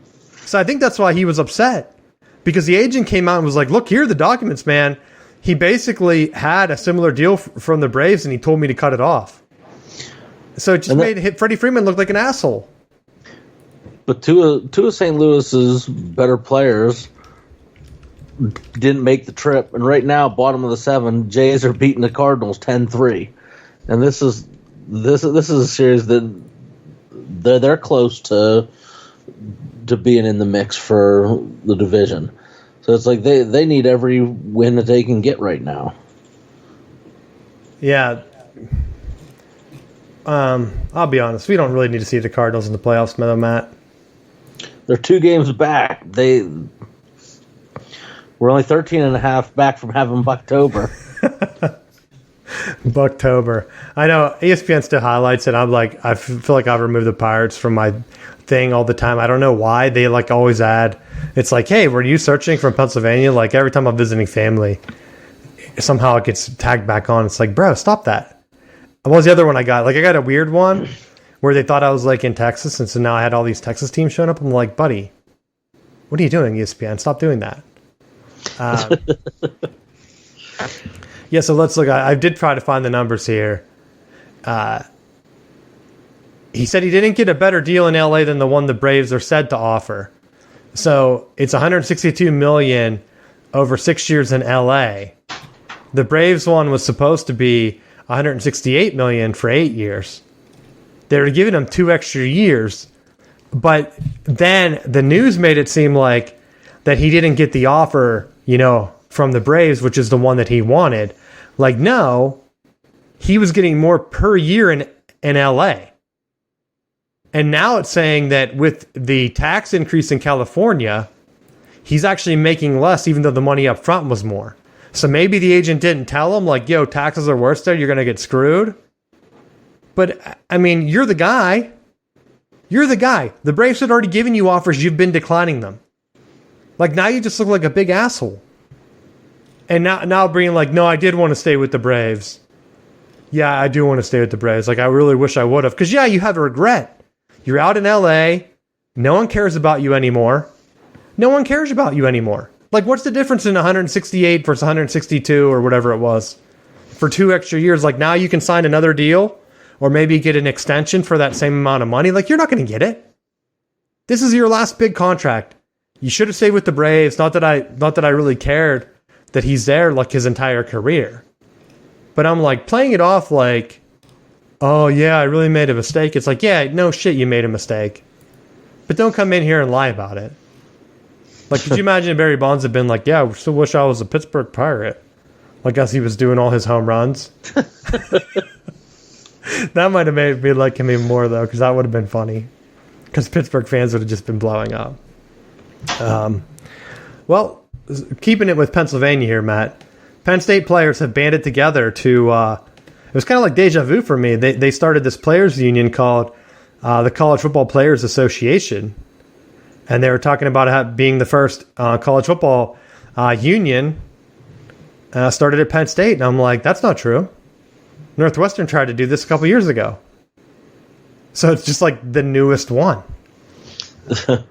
So I think that's why he was upset, because the agent came out and was like, "Look, here are the documents, man. He basically had a similar deal from the Braves, and he told me to cut it off." So it just made Freddie Freeman look like an asshole. But two of St. Louis's better players didn't make the trip, and right now, bottom of the 7, Jays are beating the Cardinals 10-3, and this is a series that they're close to being in the mix for the division. So it's like they need every win that they can get right now. Yeah. I'll be honest. We don't really need to see the Cardinals in the playoffs, though, Matt. They're 2 games back. We're only 13 and a half back from having Bucktober. Bucktober. I know ESPN still highlights it. I'm like, I feel like I've removed the Pirates from my thing all the time. I don't know why. They like always add. It's like, hey, were you searching from Pennsylvania? Like every time I'm visiting family, somehow it gets tagged back on. It's like, bro, stop that. What was the other one I got? Like I got a weird one where they thought I was like in Texas, and so now I had all these Texas teams showing up. I'm like, buddy, what are you doing, ESPN? Stop doing that. Yeah, so let's look. I did try to find the numbers here. He said he didn't get a better deal in LA than the one the Braves are said to offer. So it's $162 million over 6 years in LA. The Braves one was supposed to be $168 million for 8 years. They were giving him 2 extra years, but then the news made it seem like that he didn't get the offer, from the Braves, which is the one that he wanted. Like, no, he was getting more per year in LA. And now it's saying that with the tax increase in California, he's actually making less, even though the money up front was more. So maybe the agent didn't tell him, like, yo, taxes are worse there, you're going to get screwed. But, I mean, you're the guy. You're the guy. The Braves had already given you offers, you've been declining them. Like, now you just look like a big asshole. And now being like, no, I did want to stay with the Braves. Yeah, I do want to stay with the Braves. Like, I really wish I would have. Because, yeah, you have a regret. You're out in L.A. No one cares about you anymore. No one cares about you anymore. Like, what's the difference in 168 versus 162 or whatever it was for 2 extra years? Like, now you can sign another deal or maybe get an extension for that same amount of money. Like, you're not going to get it. This is your last big contract. You should have stayed with the Braves. Not that I really cared that he's there like his entire career. But I'm like playing it off like, oh yeah, I really made a mistake. It's like, yeah, no shit, you made a mistake. But don't come in here and lie about it. Like, could you imagine if Barry Bonds had been like, yeah, I still wish I was a Pittsburgh Pirate. Like as he was doing all his home runs. That might have made me like him even more though, because that would have been funny. Because Pittsburgh fans would have just been blowing up. Well, keeping it with Pennsylvania here, Matt. Penn State players have banded together to, it was kind of like deja vu for me. They started this players union called the College Football Players Association. And they were talking about being the first college football union started at Penn State. And I'm like, that's not true. Northwestern tried to do this a couple years ago. So it's just like the newest one.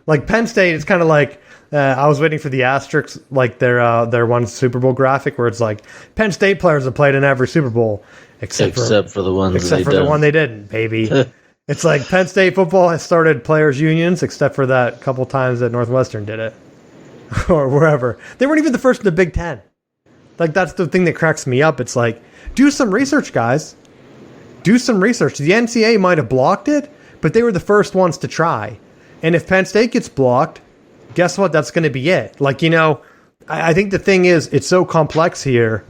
Like Penn State, it's kind of like, I was waiting for the asterisks, like their one Super Bowl graphic where it's like Penn State players have played in every Super Bowl except for the one they didn't, baby. It's like Penn State football has started players unions except for that couple times that Northwestern did it or wherever. They weren't even the first in the Big Ten. Like that's the thing that cracks me up. It's like, do some research, guys. Do some research. The NCAA might have blocked it, but they were the first ones to try. And if Penn State gets blocked, guess what? That's going to be it. Like, I think the thing is, it's so complex here.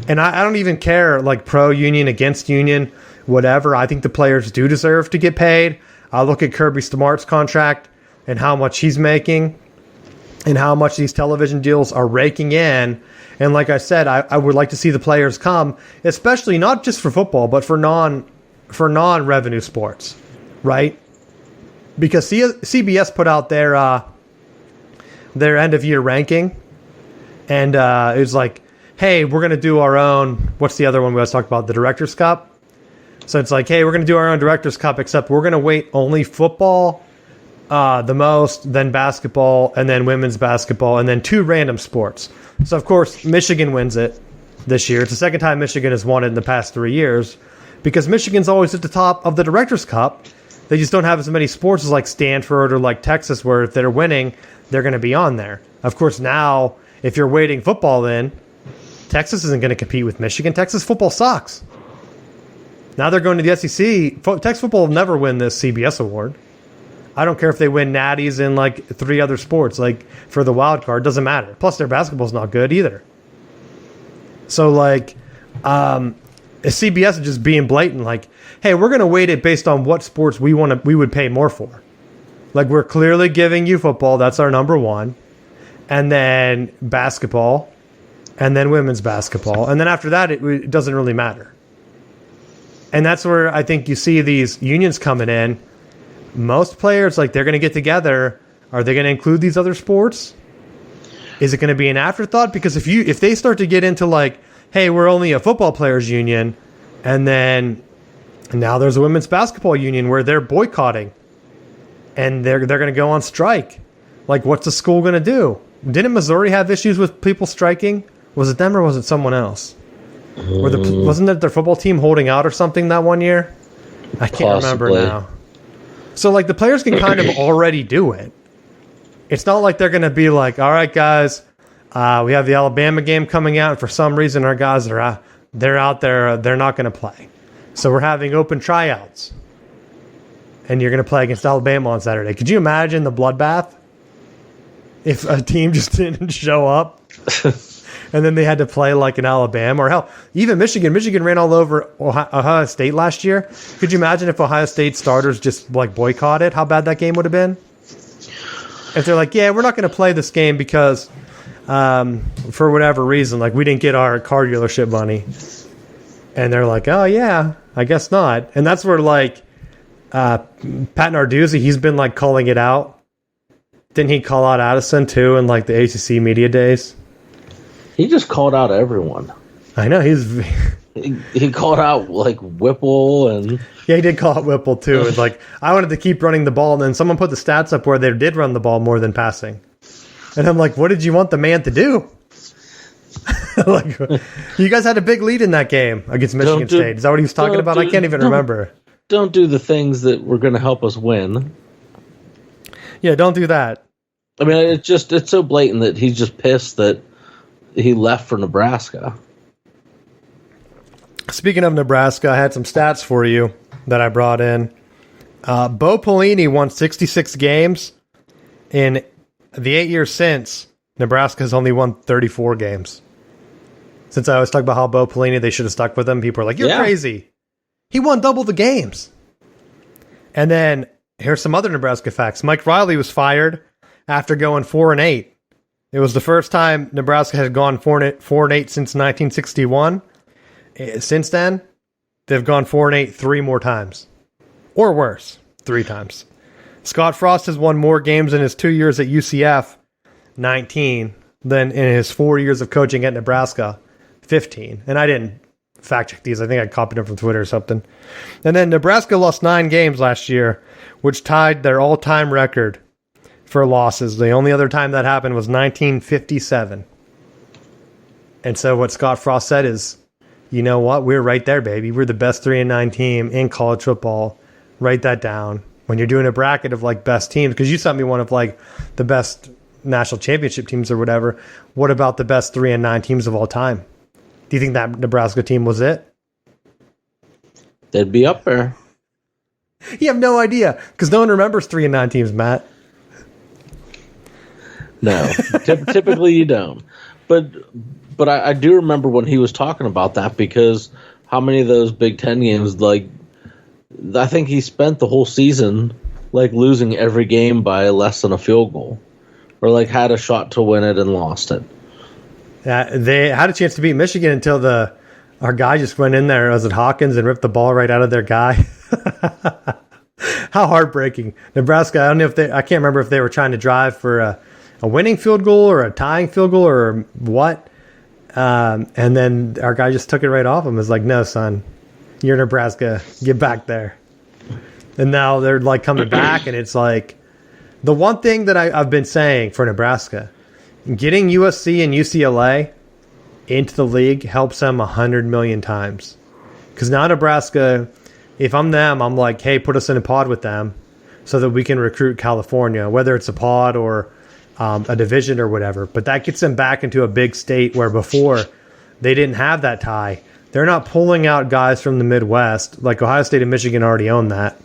And I don't even care, like, pro-union, against union, whatever. I think the players do deserve to get paid. I look at Kirby Smart's contract and how much he's making and how much these television deals are raking in. And like I said, I would like to see the players come, especially not just for football, but for non-revenue sports, right? Because CBS put out their end of year ranking, and it was like, hey, we're gonna do our own. What's the other one we always talk about? The Directors Cup. So it's like, hey, we're gonna do our own Directors Cup, except we're gonna weight only football the most, then basketball, and then women's basketball, and then 2 random sports. So of course Michigan wins it this year. It's the second time Michigan has won it in the past 3 years, because Michigan's always at the top of the Directors Cup. They just don't have as many sports as like Stanford or like Texas, where if they're winning, they're going to be on there. Of course, now, if you're weighting football in, Texas isn't going to compete with Michigan. Texas football sucks. Now they're going to the SEC. Texas football will never win this CBS award. I don't care if they win natties in like 3 other sports, like for the wild card, doesn't matter. Plus, their basketball's not good either. So, like, CBS is just being blatant, like, hey, we're going to weight it based on what sports we would pay more for. Like, we're clearly giving you football. That's our number one. And then basketball. And then women's basketball. And then after that, it doesn't really matter. And that's where I think you see these unions coming in. Most players, like, they're going to get together. Are they going to include these other sports? Is it going to be an afterthought? Because if they start to get into, like, hey, we're only a football players union, and then now there's a women's basketball union where they're boycotting, and they're going to go on strike. Like, what's the school going to do? Didn't Missouri have issues with people striking? Was it them or was it someone else? Wasn't it their football team holding out or something that one year? I can't remember now. So, like, the players can kind of already do it. It's not like they're going to be like, all right, guys, we have the Alabama game coming out, and for some reason our guys are out there. They're not going to play. So we're having open tryouts. And you're going to play against Alabama on Saturday. Could you imagine the bloodbath if a team just didn't show up and then they had to play like in Alabama? Or hell, even Michigan. Michigan ran all over Ohio State last year. Could you imagine if Ohio State starters just like boycotted? How bad that game would have been? If they're like, yeah, we're not going to play this game because for whatever reason, like we didn't get our car dealership money. And they're like, oh, yeah, I guess not. And that's where like Pat Narduzzi, he's been like calling it out. Didn't he call out Addison too in like the ACC media days? He just called out everyone. I know he called out like Whipple and yeah, he did call out Whipple too. It's like I wanted to keep running the ball, and then someone put the stats up where they did run the ball more than passing, and I'm like, what did you want the man to do? Like, you guys had a big lead in that game against Michigan State. Is that what he was talking about? I can't even remember. Don't do the things that were going to help us win. Yeah, don't do that. I mean, it's so blatant that he's just pissed that he left for Nebraska. Speaking of Nebraska, I had some stats for you that I brought in. Bo Pelini won 66 games. In the 8 years since, Nebraska has only won 34 games. Since I always talk about how Bo Pelini, they should have stuck with him, people are like, you're crazy. He won double the games. And then, here's some other Nebraska facts. Mike Riley was fired after going 4-8. It was the first time Nebraska had gone 4-8 since 1961. Since then, they've gone 4-8 3 more times. Or worse, 3 times. Scott Frost has won more games in his 2 years at UCF, 19, than in his 4 years of coaching at Nebraska, 15. And I didn't fact check these. I think I copied them from Twitter or something. And then Nebraska lost 9 games last year, which tied their all-time record for losses. The only other time that happened was 1957. And so what Scott Frost said is, you know what? We're right there, baby. We're the best 3-9 team in college football. Write that down. When you're doing a bracket of like best teams, because you sent me one of like the best national championship teams or whatever. What about the best 3-9 teams of all time? Do you think that Nebraska team was it? They'd be up there. You have no idea, because no one remembers 3-9 teams, Matt. No, typically you don't. But I do remember when he was talking about that, because how many of those Big Ten games, like, I think he spent the whole season like losing every game by less than a field goal, or like had a shot to win it and lost it. Yeah, they had a chance to beat Michigan until our guy just went in there, was it Hawkins, and ripped the ball right out of their guy. How heartbreaking. Nebraska, I can't remember if they were trying to drive for a winning field goal or a tying field goal or what. And then our guy just took it right off him. It's like, no, son, you're Nebraska. Get back there. And now they're like coming back, and it's like the one thing that I've been saying for Nebraska, getting USC and UCLA into the league helps them 100 million times. Because now Nebraska, if I'm them, I'm like, hey, put us in a pod with them so that we can recruit California, whether it's a pod or a division or whatever. But that gets them back into a big state where before they didn't have that tie. They're not pulling out guys from the Midwest. Like Ohio State and Michigan already own that.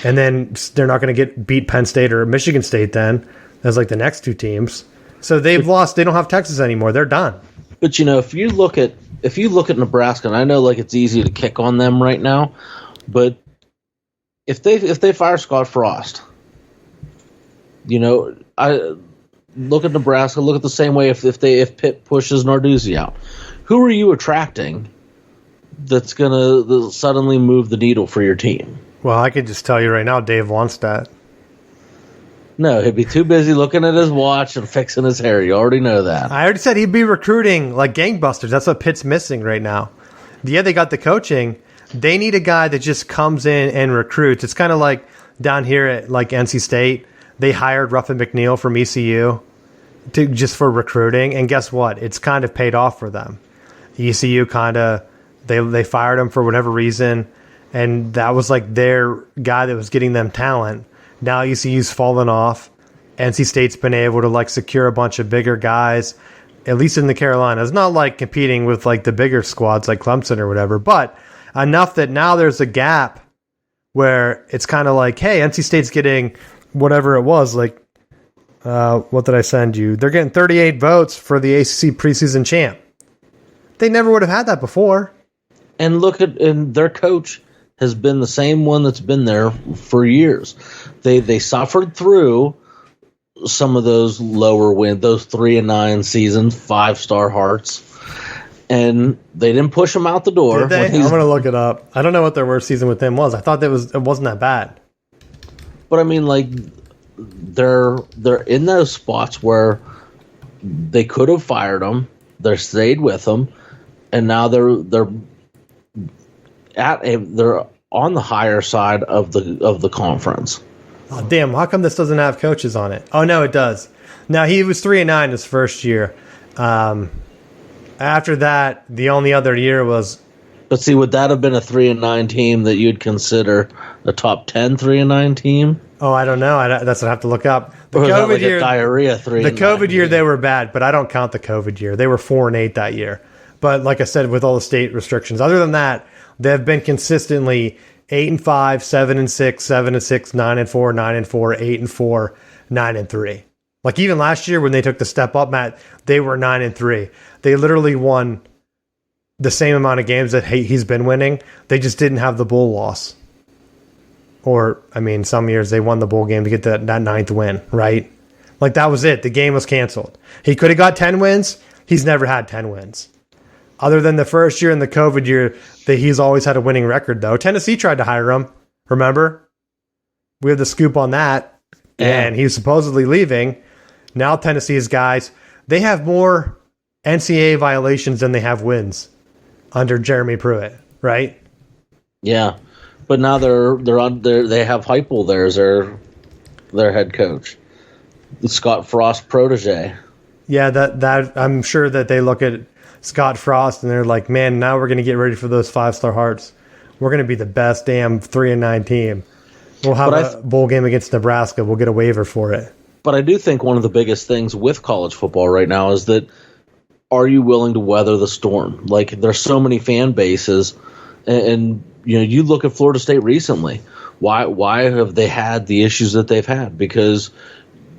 And then they're not going to beat Penn State or Michigan State then as like the next two teams. So they've lost. They don't have Texas anymore. They're done. But if you look at Nebraska, and I know like it's easy to kick on them right now, but if they fire Scott Frost, I look at Nebraska, look at the same way if Pitt pushes Narduzzi out. Who are you attracting that's going to suddenly move the needle for your team? Well, I could just tell you right now, Dave wants that. No, he'd be too busy looking at his watch and fixing his hair. You already know that. I already said he'd be recruiting like gangbusters. That's what Pitt's missing right now. Yeah, they got the coaching. They need a guy that just comes in and recruits. It's kind of like down here at like NC State. They hired Ruffin McNeil from ECU just for recruiting. And guess what? It's kind of paid off for them. ECU they fired him for whatever reason. And that was like their guy that was getting them talent. Now ECU's fallen off. NC State's been able to like secure a bunch of bigger guys, at least in the Carolinas. Not like competing with like the bigger squads like Clemson or whatever, but enough that now there's a gap where it's kind of like, hey, NC State's getting whatever it was. Like, what did I send you? They're getting 38 votes for the ACC preseason champ. They never would have had that before. And and their coach has been the same one that's been there for years. They suffered through some of those lower wins, those 3-9 seasons, 5-star hearts, and they didn't push him out the door. Did they? I'm going to look it up. I don't know what their worst season with him was. I thought it wasn't that bad. But I mean, like they're in those spots where they could have fired him. They stayed with him, and now they're on the higher side of the conference. Oh, damn, how come this doesn't have coaches on it? Oh, no, it does. Now, he was 3-9 his first year. After that, the only other year was... But see, would that have been a 3-9 team that you'd consider a top 10 3-9 team? Oh, I don't know. That's what I have to look up. The or COVID like year, a diarrhea 3-9. The COVID year, they were bad, but I don't count the COVID year. They were 4-8 that year. But like I said, with all the state restrictions, other than that, they've been consistently 8-5, 7-6, 7-6, 9-4, 9-4, 8-4, 9-3. Like even last year when they took the step up, Matt, they were 9-3. They literally won the same amount of games that he's been winning. They just didn't have the bowl loss. Or, I mean, some years they won the bowl game to get that 9th win, right? Like that was it. The game was canceled. He could have got 10 wins. He's never had 10 wins. Other than the first year and the COVID year, that he's always had a winning record, though. Tennessee tried to hire him. Remember? We had the scoop on that. Yeah. And he's supposedly leaving. Now Tennessee's guys, they have more NCAA violations than they have wins under Jeremy Pruitt, right? Yeah. But now they have Heupel there as their head coach. The Scott Frost protege. Yeah, that I'm sure that they look at Scott Frost and they're like, man, now we're going to get ready for those 5-star hearts. We're going to be the best damn 3-9 team. We'll have a bowl game against Nebraska. We'll get a waiver for it. But I do think one of the biggest things with college football right now is that are you willing to weather the storm? Like there's so many fan bases, and you look at Florida State recently. Why have they had the issues that they've had? Because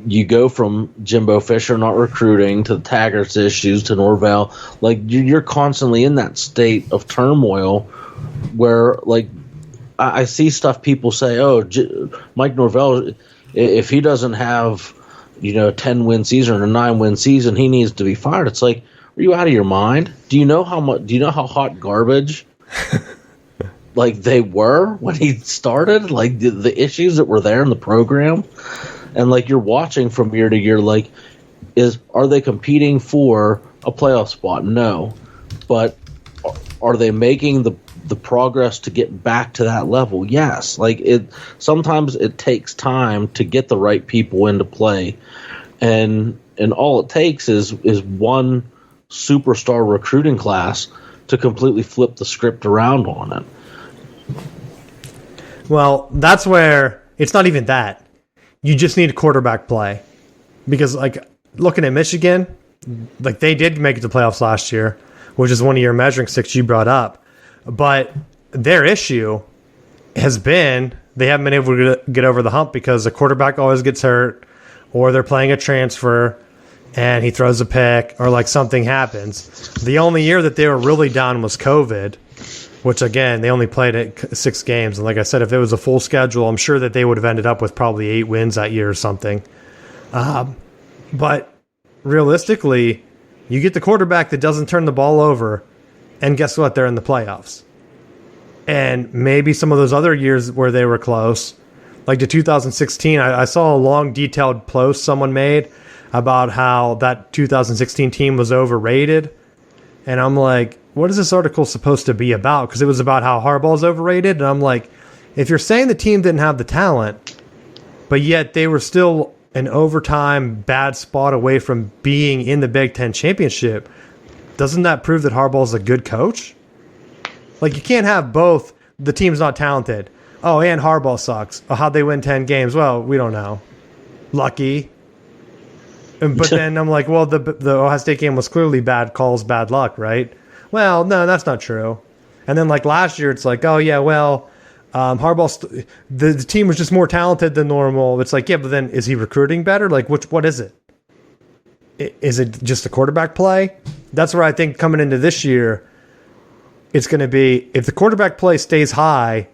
you go from Jimbo Fisher not recruiting to the Taggart's issues to Norvell. Like you're constantly in that state of turmoil where, like, I see stuff people say, "Oh, Mike Norvell, if he doesn't have a 10-win season or a 9-win season, he needs to be fired." It's like, are you out of your mind? Do you know how hot garbage like they were when he started? Like the issues that were there in the program. And like you're watching from year to year, like, are they competing for a playoff spot? No, but are they making the progress to get back to that level? Yes. Like sometimes it takes time to get the right people into play, and all it takes is one superstar recruiting class to completely flip the script around on it. Well, that's where it's not even that. You just need quarterback play. Because, like, looking at Michigan, like, they did make it to playoffs last year, which is one of your measuring sticks you brought up. But their issue has been they haven't been able to get over the hump because the quarterback always gets hurt or they're playing a transfer. and he throws a pick or like something happens. The only year that they were really down was COVID, which again, they only played it 6 games. And like I said, if it was a full schedule, I'm sure that they would have ended up with probably 8 wins that year or something. But realistically, you get the quarterback that doesn't turn the ball over, and guess what? They're in the playoffs. And maybe some of those other years where they were close, like the 2016, I saw a long, detailed post someone made about how that 2016 team was overrated. And I'm like, what is this article supposed to be about? Because it was about how Harbaugh's overrated. And I'm like, if you're saying the team didn't have the talent, but yet they were still an overtime bad spot away from being in the Big Ten championship, doesn't that prove that Harbaugh's a good coach? Like, you can't have both. The team's not talented. Oh, and Harbaugh sucks. Oh, how'd they win 10 games? Well, we don't know. Lucky. But then I'm like, well, the Ohio State game was clearly bad calls, bad luck, right? Well, no, that's not true. And then like last year, it's like, oh yeah, well, Harbaugh, the team was just more talented than normal. It's like, yeah, but then is he recruiting better? Like, what is it? Is it just a quarterback play? That's where I think coming into this year, it's going to be, if the quarterback play stays high,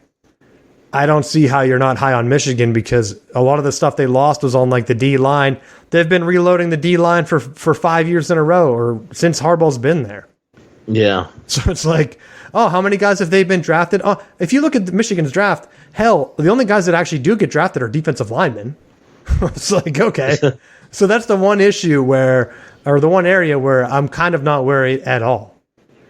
I don't see how you're not high on Michigan, because a lot of the stuff they lost was on like the D line. They've been reloading the D line for 5 years in a row, or since Harbaugh's been there. Yeah. So it's like, oh, how many guys have they been drafted? Oh, if you look at Michigan's draft, hell, the only guys that actually do get drafted are defensive linemen. It's like, okay. So that's the one issue or the one area where I'm kind of not worried at all.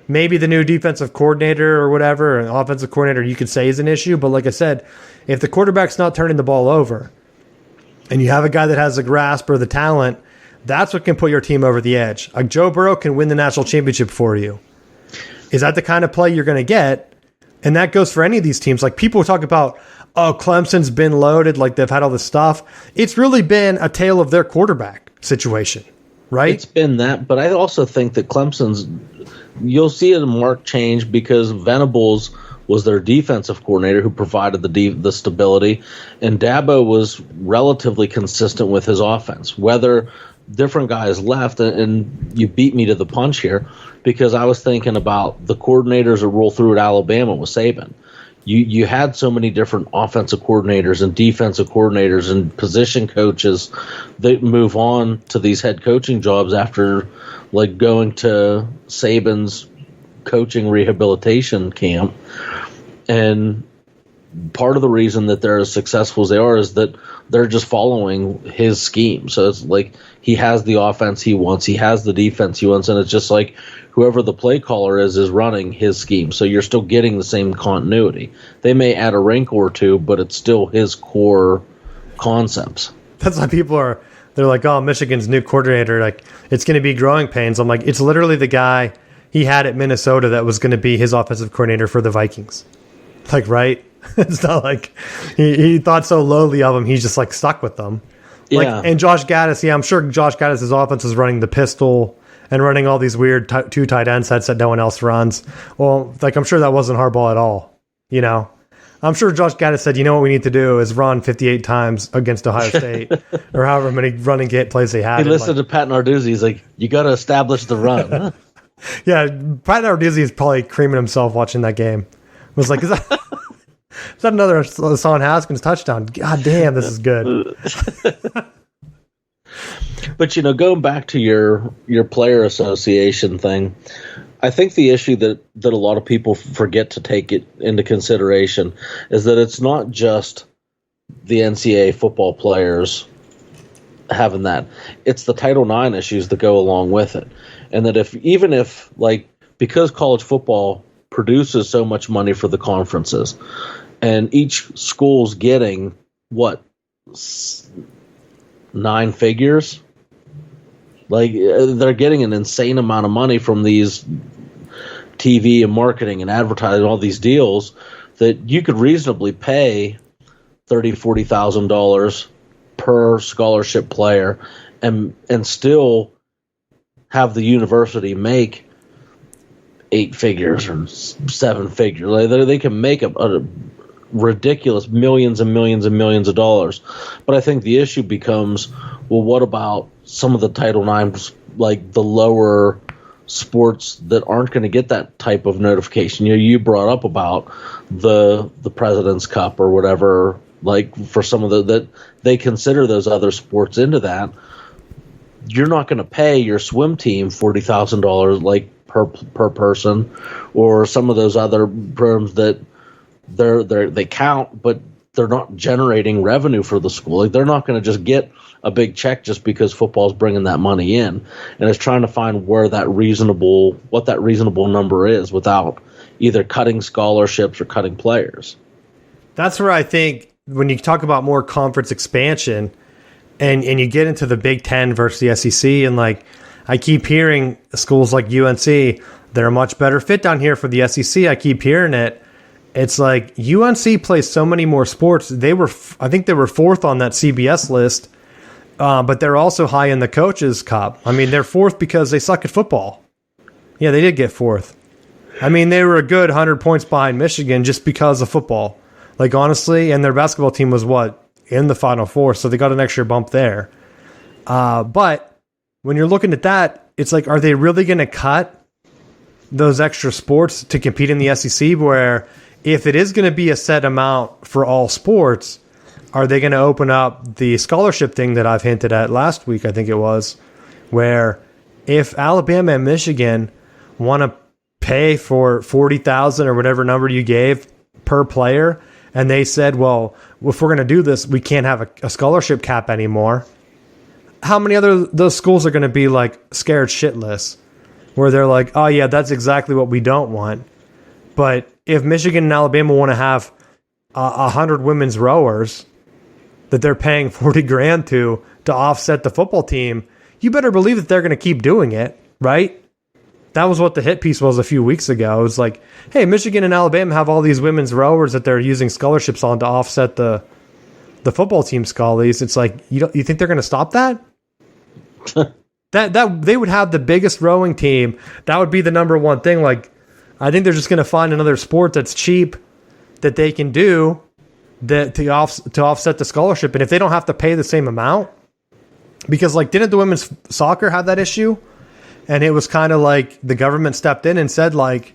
Maybe the new defensive coordinator or whatever, an offensive coordinator, you could say is an issue. But like I said, if the quarterback's not turning the ball over and you have a guy that has the grasp or the talent, that's what can put your team over the edge. Like Joe Burrow can win the national championship for you. Is that the kind of play you're going to get? And that goes for any of these teams. Like people talk about, oh, Clemson's been loaded, like they've had all this stuff. It's really been a tale of their quarterback situation, right? It's been that, but I also think that Clemson's, you'll see a marked change because Venables was their defensive coordinator who provided the stability, and Dabo was relatively consistent with his offense. Whether different guys left, and you beat me to the punch here, because I was thinking about the coordinators that roll through at Alabama with Saban. You had so many different offensive coordinators and defensive coordinators and position coaches that move on to these head coaching jobs after like going to Saban's coaching rehabilitation camp. And part of the reason that they're as successful as they are is that they're just following his scheme. So it's like he has the offense he wants, he has the defense he wants, and it's just like whoever the play caller is running his scheme. So you're still getting the same continuity. They may add a wrinkle or two, but it's still his core concepts. That's why they're like, oh, Michigan's new coordinator, like it's going to be growing pains. I'm like, it's literally the guy he had at Minnesota that was going to be his offensive coordinator for the Vikings. Like, right? It's not like he thought so lowly of him. He's just like stuck with them. Like, yeah. And Josh Gaddis, yeah, I'm sure Josh Gaddis' offense is running the pistol and running all these weird 2 tight end sets that no one else runs. Well, like I'm sure that wasn't Harbaugh at all. You know, I'm sure Josh Gaddis said, you know what we need to do is run 58 times against Ohio State or however many running plays they had. He listened to Pat Narduzzi. He's like, you got to establish the run. Yeah, Pat Narduzzi is probably creaming himself watching that game. Was like, is that another Hassan Haskins touchdown? God damn, this is good. But, you know, going back to your player association thing, I think the issue that a lot of people forget to take it into consideration is that it's not just the NCAA football players having that. It's the Title IX issues that go along with it. And that even if, because college football produces so much money for the conferences, and each school's getting, 9 figures? Like, they're getting an insane amount of money from these TV and marketing and advertising, all these deals, that you could reasonably pay $30,000, $40,000 per scholarship player and still have the university make 8 figures or 7 figures. Like, they can make a ridiculous millions and millions and millions of dollars. But I think the issue becomes, well, what about some of the Title IX, like the lower sports that aren't going to get that type of notification. You brought up about the President's Cup or whatever, like for some of that they consider those other sports into that. You're not going to pay your swim team $40,000 like per person, or some of those other programs that they count, but they're not generating revenue for the school. Like, they're not going to just get a big check just because football's bringing that money in, and it's trying to find what that reasonable number is without either cutting scholarships or cutting players. That's where I think when you talk about more conference expansion and you get into the Big Ten versus the SEC, and like I keep hearing schools like UNC, they're a much better fit down here for the SEC. I keep hearing it. It's like UNC plays so many more sports. I think they were fourth on that CBS list, but they're also high in the coaches' cup. I mean, they're fourth because they suck at football. Yeah, they did get fourth. I mean, they were a good 100 points behind Michigan just because of football. Like, honestly, and their basketball team was in the Final Four, so they got an extra bump there. But when you're looking at that, it's like, are they really going to cut those extra sports to compete in the SEC, where if it is going to be a set amount for all sports, are they going to open up the scholarship thing that I've hinted at last week, I think it was, where if Alabama and Michigan want to pay for $40,000 or whatever number you gave per player, and they said, well, if we're going to do this, we can't have a scholarship cap anymore. How many other those schools are going to be like scared shitless, where they're like, oh yeah, that's exactly what we don't want. But if Michigan and Alabama want to have 100 women's rowers that they're paying $40,000 to offset the football team, you better believe that they're going to keep doing it, right? That was what the hit piece was a few weeks ago. It was like, hey, Michigan and Alabama have all these women's rowers that they're using scholarships on to offset the football team schollies. It's like, you think they're going to stop that? that they would have the biggest rowing team. That would be the number one thing. Like, I think they're just going to find another sport that's cheap that they can do that to offset the scholarship. And if they don't have to pay the same amount, because like, didn't the women's soccer have that issue? And it was kind of like the government stepped in and said, like,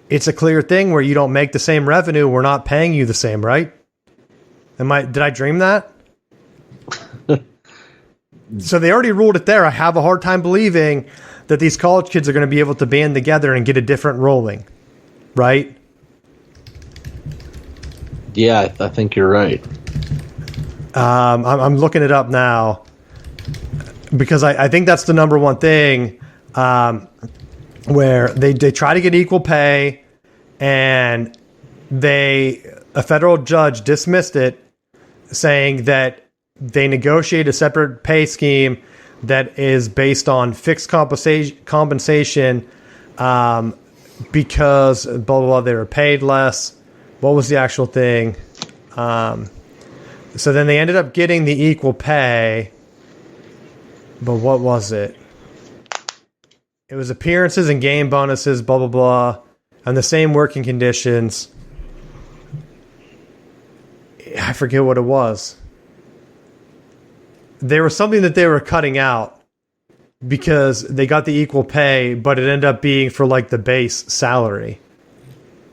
it's a clear thing where you don't make the same revenue, we're not paying you the same, right? Did I dream that? So they already ruled it there. I have a hard time believing that these college kids are going to be able to band together and get a different ruling, right? Yeah, I think you're right. I'm looking it up now because I think that's the number one thing, where they try to get equal pay, and a federal judge dismissed it, saying that they negotiate a separate pay scheme that is based on fixed compensation because blah, blah, blah, they were paid less. What was the actual thing? So then they ended up getting the equal pay, but what was it? It was appearances and game bonuses, blah, blah, blah, and the same working conditions. I forget what it was. There was something that they were cutting out because they got the equal pay, but it ended up being for like the base salary.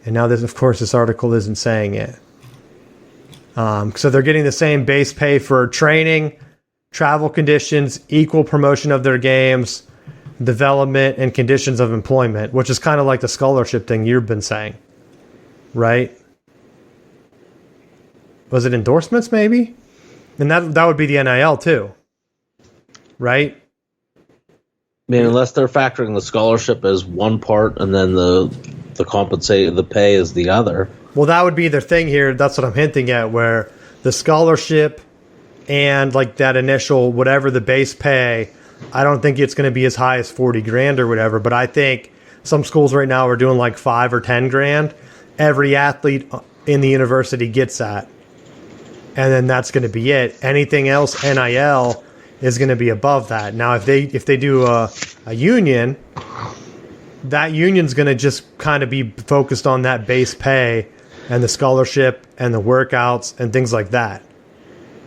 And now this article isn't saying it. So they're getting the same base pay for training, travel conditions, equal promotion of their games, development, and conditions of employment, which is kind of like the scholarship thing you've been saying, right? Was it endorsements maybe? And that would be the NIL too, right? I mean, unless they're factoring the scholarship as one part and then the pay is the other. Well, that would be their thing here. That's what I'm hinting at, where the scholarship and like that initial whatever the base pay, I don't think it's going to be as high as $40,000 or whatever. But I think some schools right now are doing like $5,000 or $10,000. Every athlete in the university gets that. And then that's going to be it. Anything else, NIL, is going to be above that. Now, if they do a union, that union's going to just kind of be focused on that base pay and the scholarship and the workouts and things like that.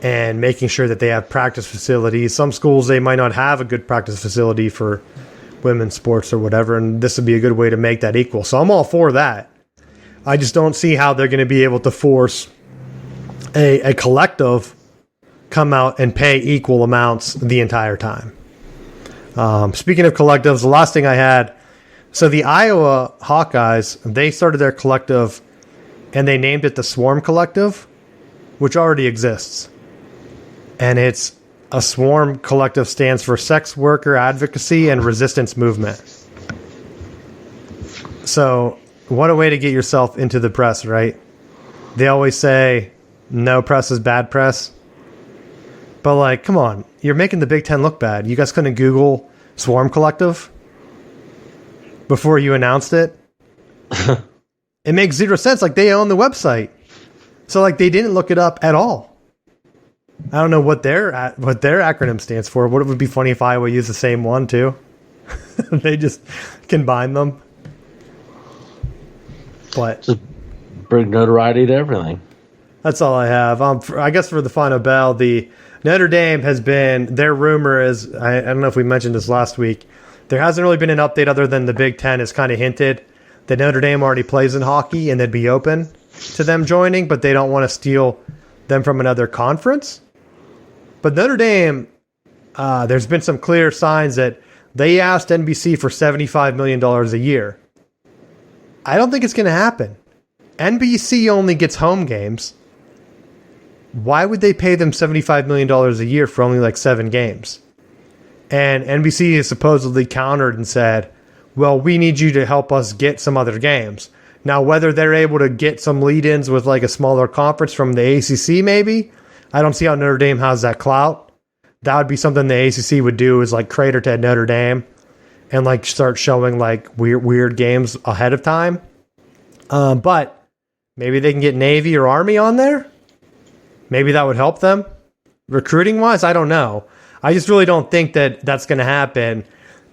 and making sure that they have practice facilities. Some schools, they might not have a good practice facility for women's sports or whatever, and this would be a good way to make that equal. So I'm all for that. I just don't see how they're going to be able to force a collective come out and pay equal amounts the entire time. Speaking of collectives, the last thing I had, so the Iowa Hawkeyes, they started their collective and they named it the Swarm Collective, which already exists. And it's a Swarm Collective stands for Sex Worker Advocacy and Resistance Movement. So what a way to get yourself into the press, right? They always say no press is bad press. But like, come on, you're making the Big Ten look bad. You guys couldn't Google Swarm Collective before you announced it? It makes zero sense. Like, they own the website. So like, they didn't look it up at all. I don't know what their acronym stands for. What it would be funny if Iowa used the same one too. They just combine them. But just bring notoriety to everything. That's all I have. I guess for the final bell, the Notre Dame has been, their rumor is, I don't know if we mentioned this last week, there hasn't really been an update other than the Big Ten has kind of hinted that Notre Dame already plays in hockey and they'd be open to them joining, but they don't want to steal them from another conference. But Notre Dame, there's been some clear signs that they asked NBC for $75 million a year. I don't think it's going to happen. NBC only gets home games. Why would they pay them $75 million a year for only like 7 games? And NBC has supposedly countered and said, well, we need you to help us get some other games. Now, whether they're able to get some lead-ins with like a smaller conference from the ACC, maybe, I don't see how Notre Dame has that clout. That would be something the ACC would do, is like crater to Notre Dame and like start showing like weird games ahead of time. But maybe they can get Navy or Army on there. Maybe that would help them recruiting-wise. I don't know. I just really don't think that that's going to happen.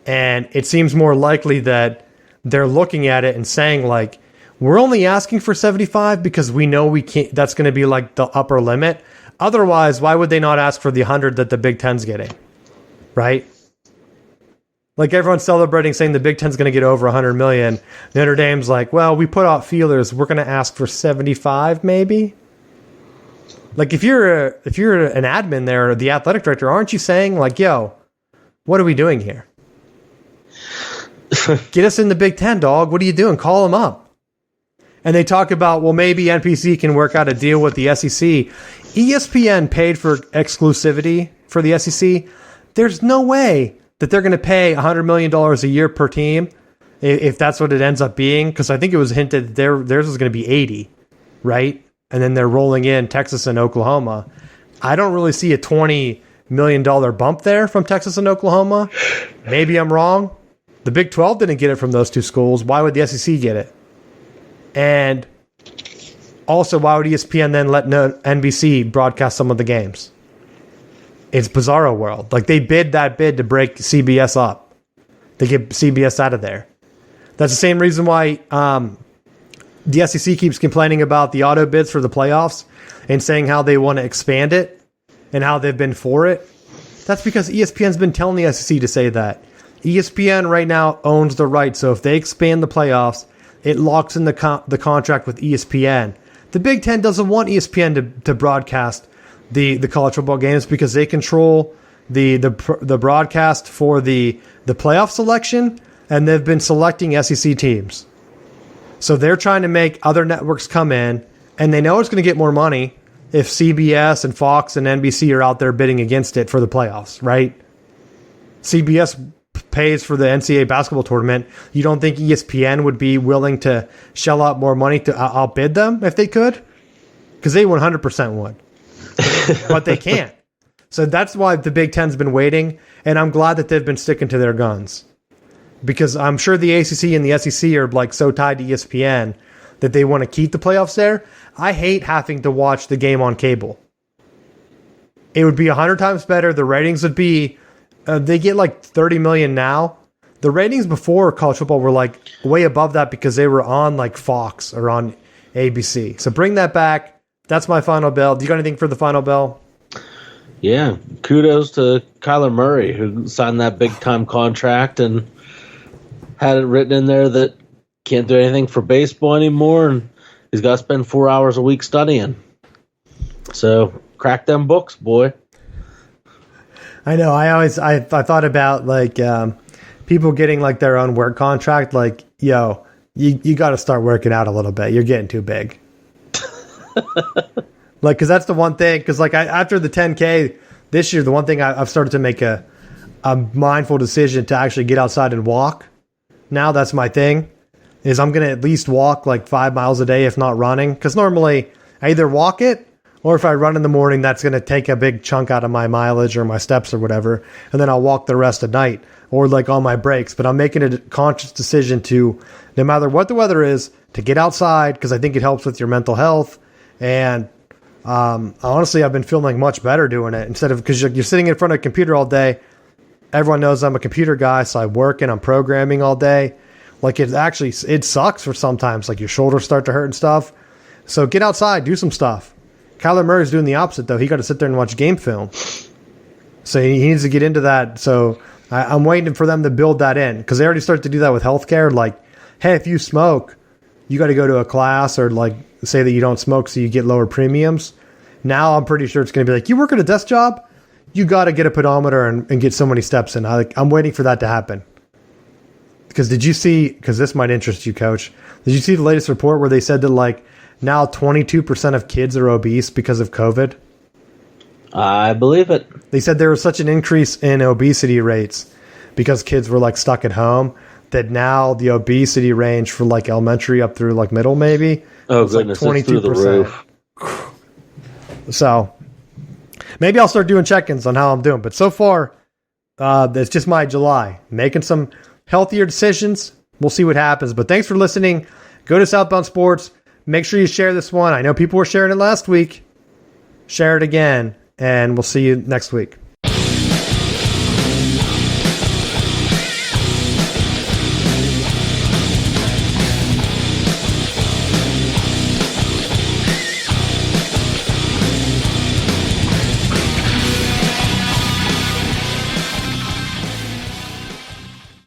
And it seems more likely that they're looking at it and saying, like, we're only asking for 75 because we know we can't. That's going to be like the upper limit. Otherwise, why would they not ask for the 100 that the Big Ten's getting? Right? Like, everyone's celebrating saying the Big Ten's going to get over 100 million. Notre Dame's like, well, we put out feelers. We're going to ask for 75 maybe. Like, if you're an admin there, or the athletic director, aren't you saying like, yo, what are we doing here? Get us in the Big Ten, dog. What are you doing? Call them up. And they talk about, well, maybe NPC can work out a deal with the SEC. ESPN paid for exclusivity for the SEC. There's no way that they're going to pay $100 million a year per team if that's what it ends up being. Because I think it was hinted that theirs was going to be 80, right? And then they're rolling in Texas and Oklahoma. I don't really see a $20 million bump there from Texas and Oklahoma. Maybe I'm wrong. The Big 12 didn't get it from those two schools. Why would the SEC get it? And also, why would ESPN then let NBC broadcast some of the games? It's bizarro world. Like, they bid that bid to break CBS up. They get CBS out of there. That's the same reason why the SEC keeps complaining about the auto bids for the playoffs and saying how they want to expand it and how they've been for it. That's because ESPN's been telling the SEC to say that. ESPN right now owns the right, so if they expand the playoffs, it locks in the contract with ESPN. The Big Ten doesn't want ESPN to broadcast the college football games because they control the broadcast for the playoff selection, and they've been selecting SEC teams. So they're trying to make other networks come in, and they know it's going to get more money if CBS and Fox and NBC are out there bidding against it for the playoffs, right? CBS pays for the NCAA basketball tournament. You don't think ESPN would be willing to shell out more money to outbid them if they could? Because they 100% would. But they can't. So that's why the Big Ten's been waiting, and I'm glad that they've been sticking to their guns. Because I'm sure the ACC and the SEC are like so tied to ESPN that they want to keep the playoffs there. I hate having to watch the game on cable. It would be 100 times better. The ratings would be, they get like 30 million now. The ratings before college football were like way above that because they were on like Fox or on ABC. So bring that back. That's my final bell. Do you got anything for the final bell? Yeah, kudos to Kyler Murray, who signed that big-time contract and had it written in there that can't do anything for baseball anymore, and he's got to spend 4 hours a week studying. So, crack them books, boy. I know. I thought about like people getting like their own work contract. Like, yo, you got to start working out a little bit. You're getting too big. Like, because that's the one thing. Because like after the 10K this year, the one thing I've started to make a mindful decision to actually get outside and walk. Now that's my thing. Is I'm gonna at least walk like 5 miles a day, if not running. Because normally I either walk it, or if I run in the morning, that's going to take a big chunk out of my mileage or my steps or whatever. And then I'll walk the rest at night or like on my breaks. But I'm making a conscious decision to, no matter what the weather is, to get outside because I think it helps with your mental health. And honestly, I've been feeling much better doing it instead of, because you're sitting in front of a computer all day. Everyone knows I'm a computer guy, so I work and I'm programming all day. Like it sucks for sometimes, like your shoulders start to hurt and stuff. So get outside, do some stuff. Kyler Murray's doing the opposite, though. He got to sit there and watch game film. So he needs to get into that. So I'm waiting for them to build that in because they already started to do that with healthcare. Like, hey, if you smoke, you got to go to a class or like say that you don't smoke so you get lower premiums. Now I'm pretty sure it's going to be like, you work at a desk job? You got to get a pedometer and get so many steps in. I'm waiting for that to happen. Because did you see, because this might interest you, Coach, did you see the latest report where they said that like, now 22% of kids are obese because of COVID? I believe it. They said there was such an increase in obesity rates because kids were like stuck at home that now the obesity range for like elementary up through like middle maybe. Oh goodness, like 22%. It's through the roof. So maybe I'll start doing check-ins on how I'm doing. But so far, it's just my July. Making some healthier decisions. We'll see what happens. But thanks for listening. Go to Southbound Sports. Make sure you share this one. I know people were sharing it last week. Share it again, and we'll see you next week.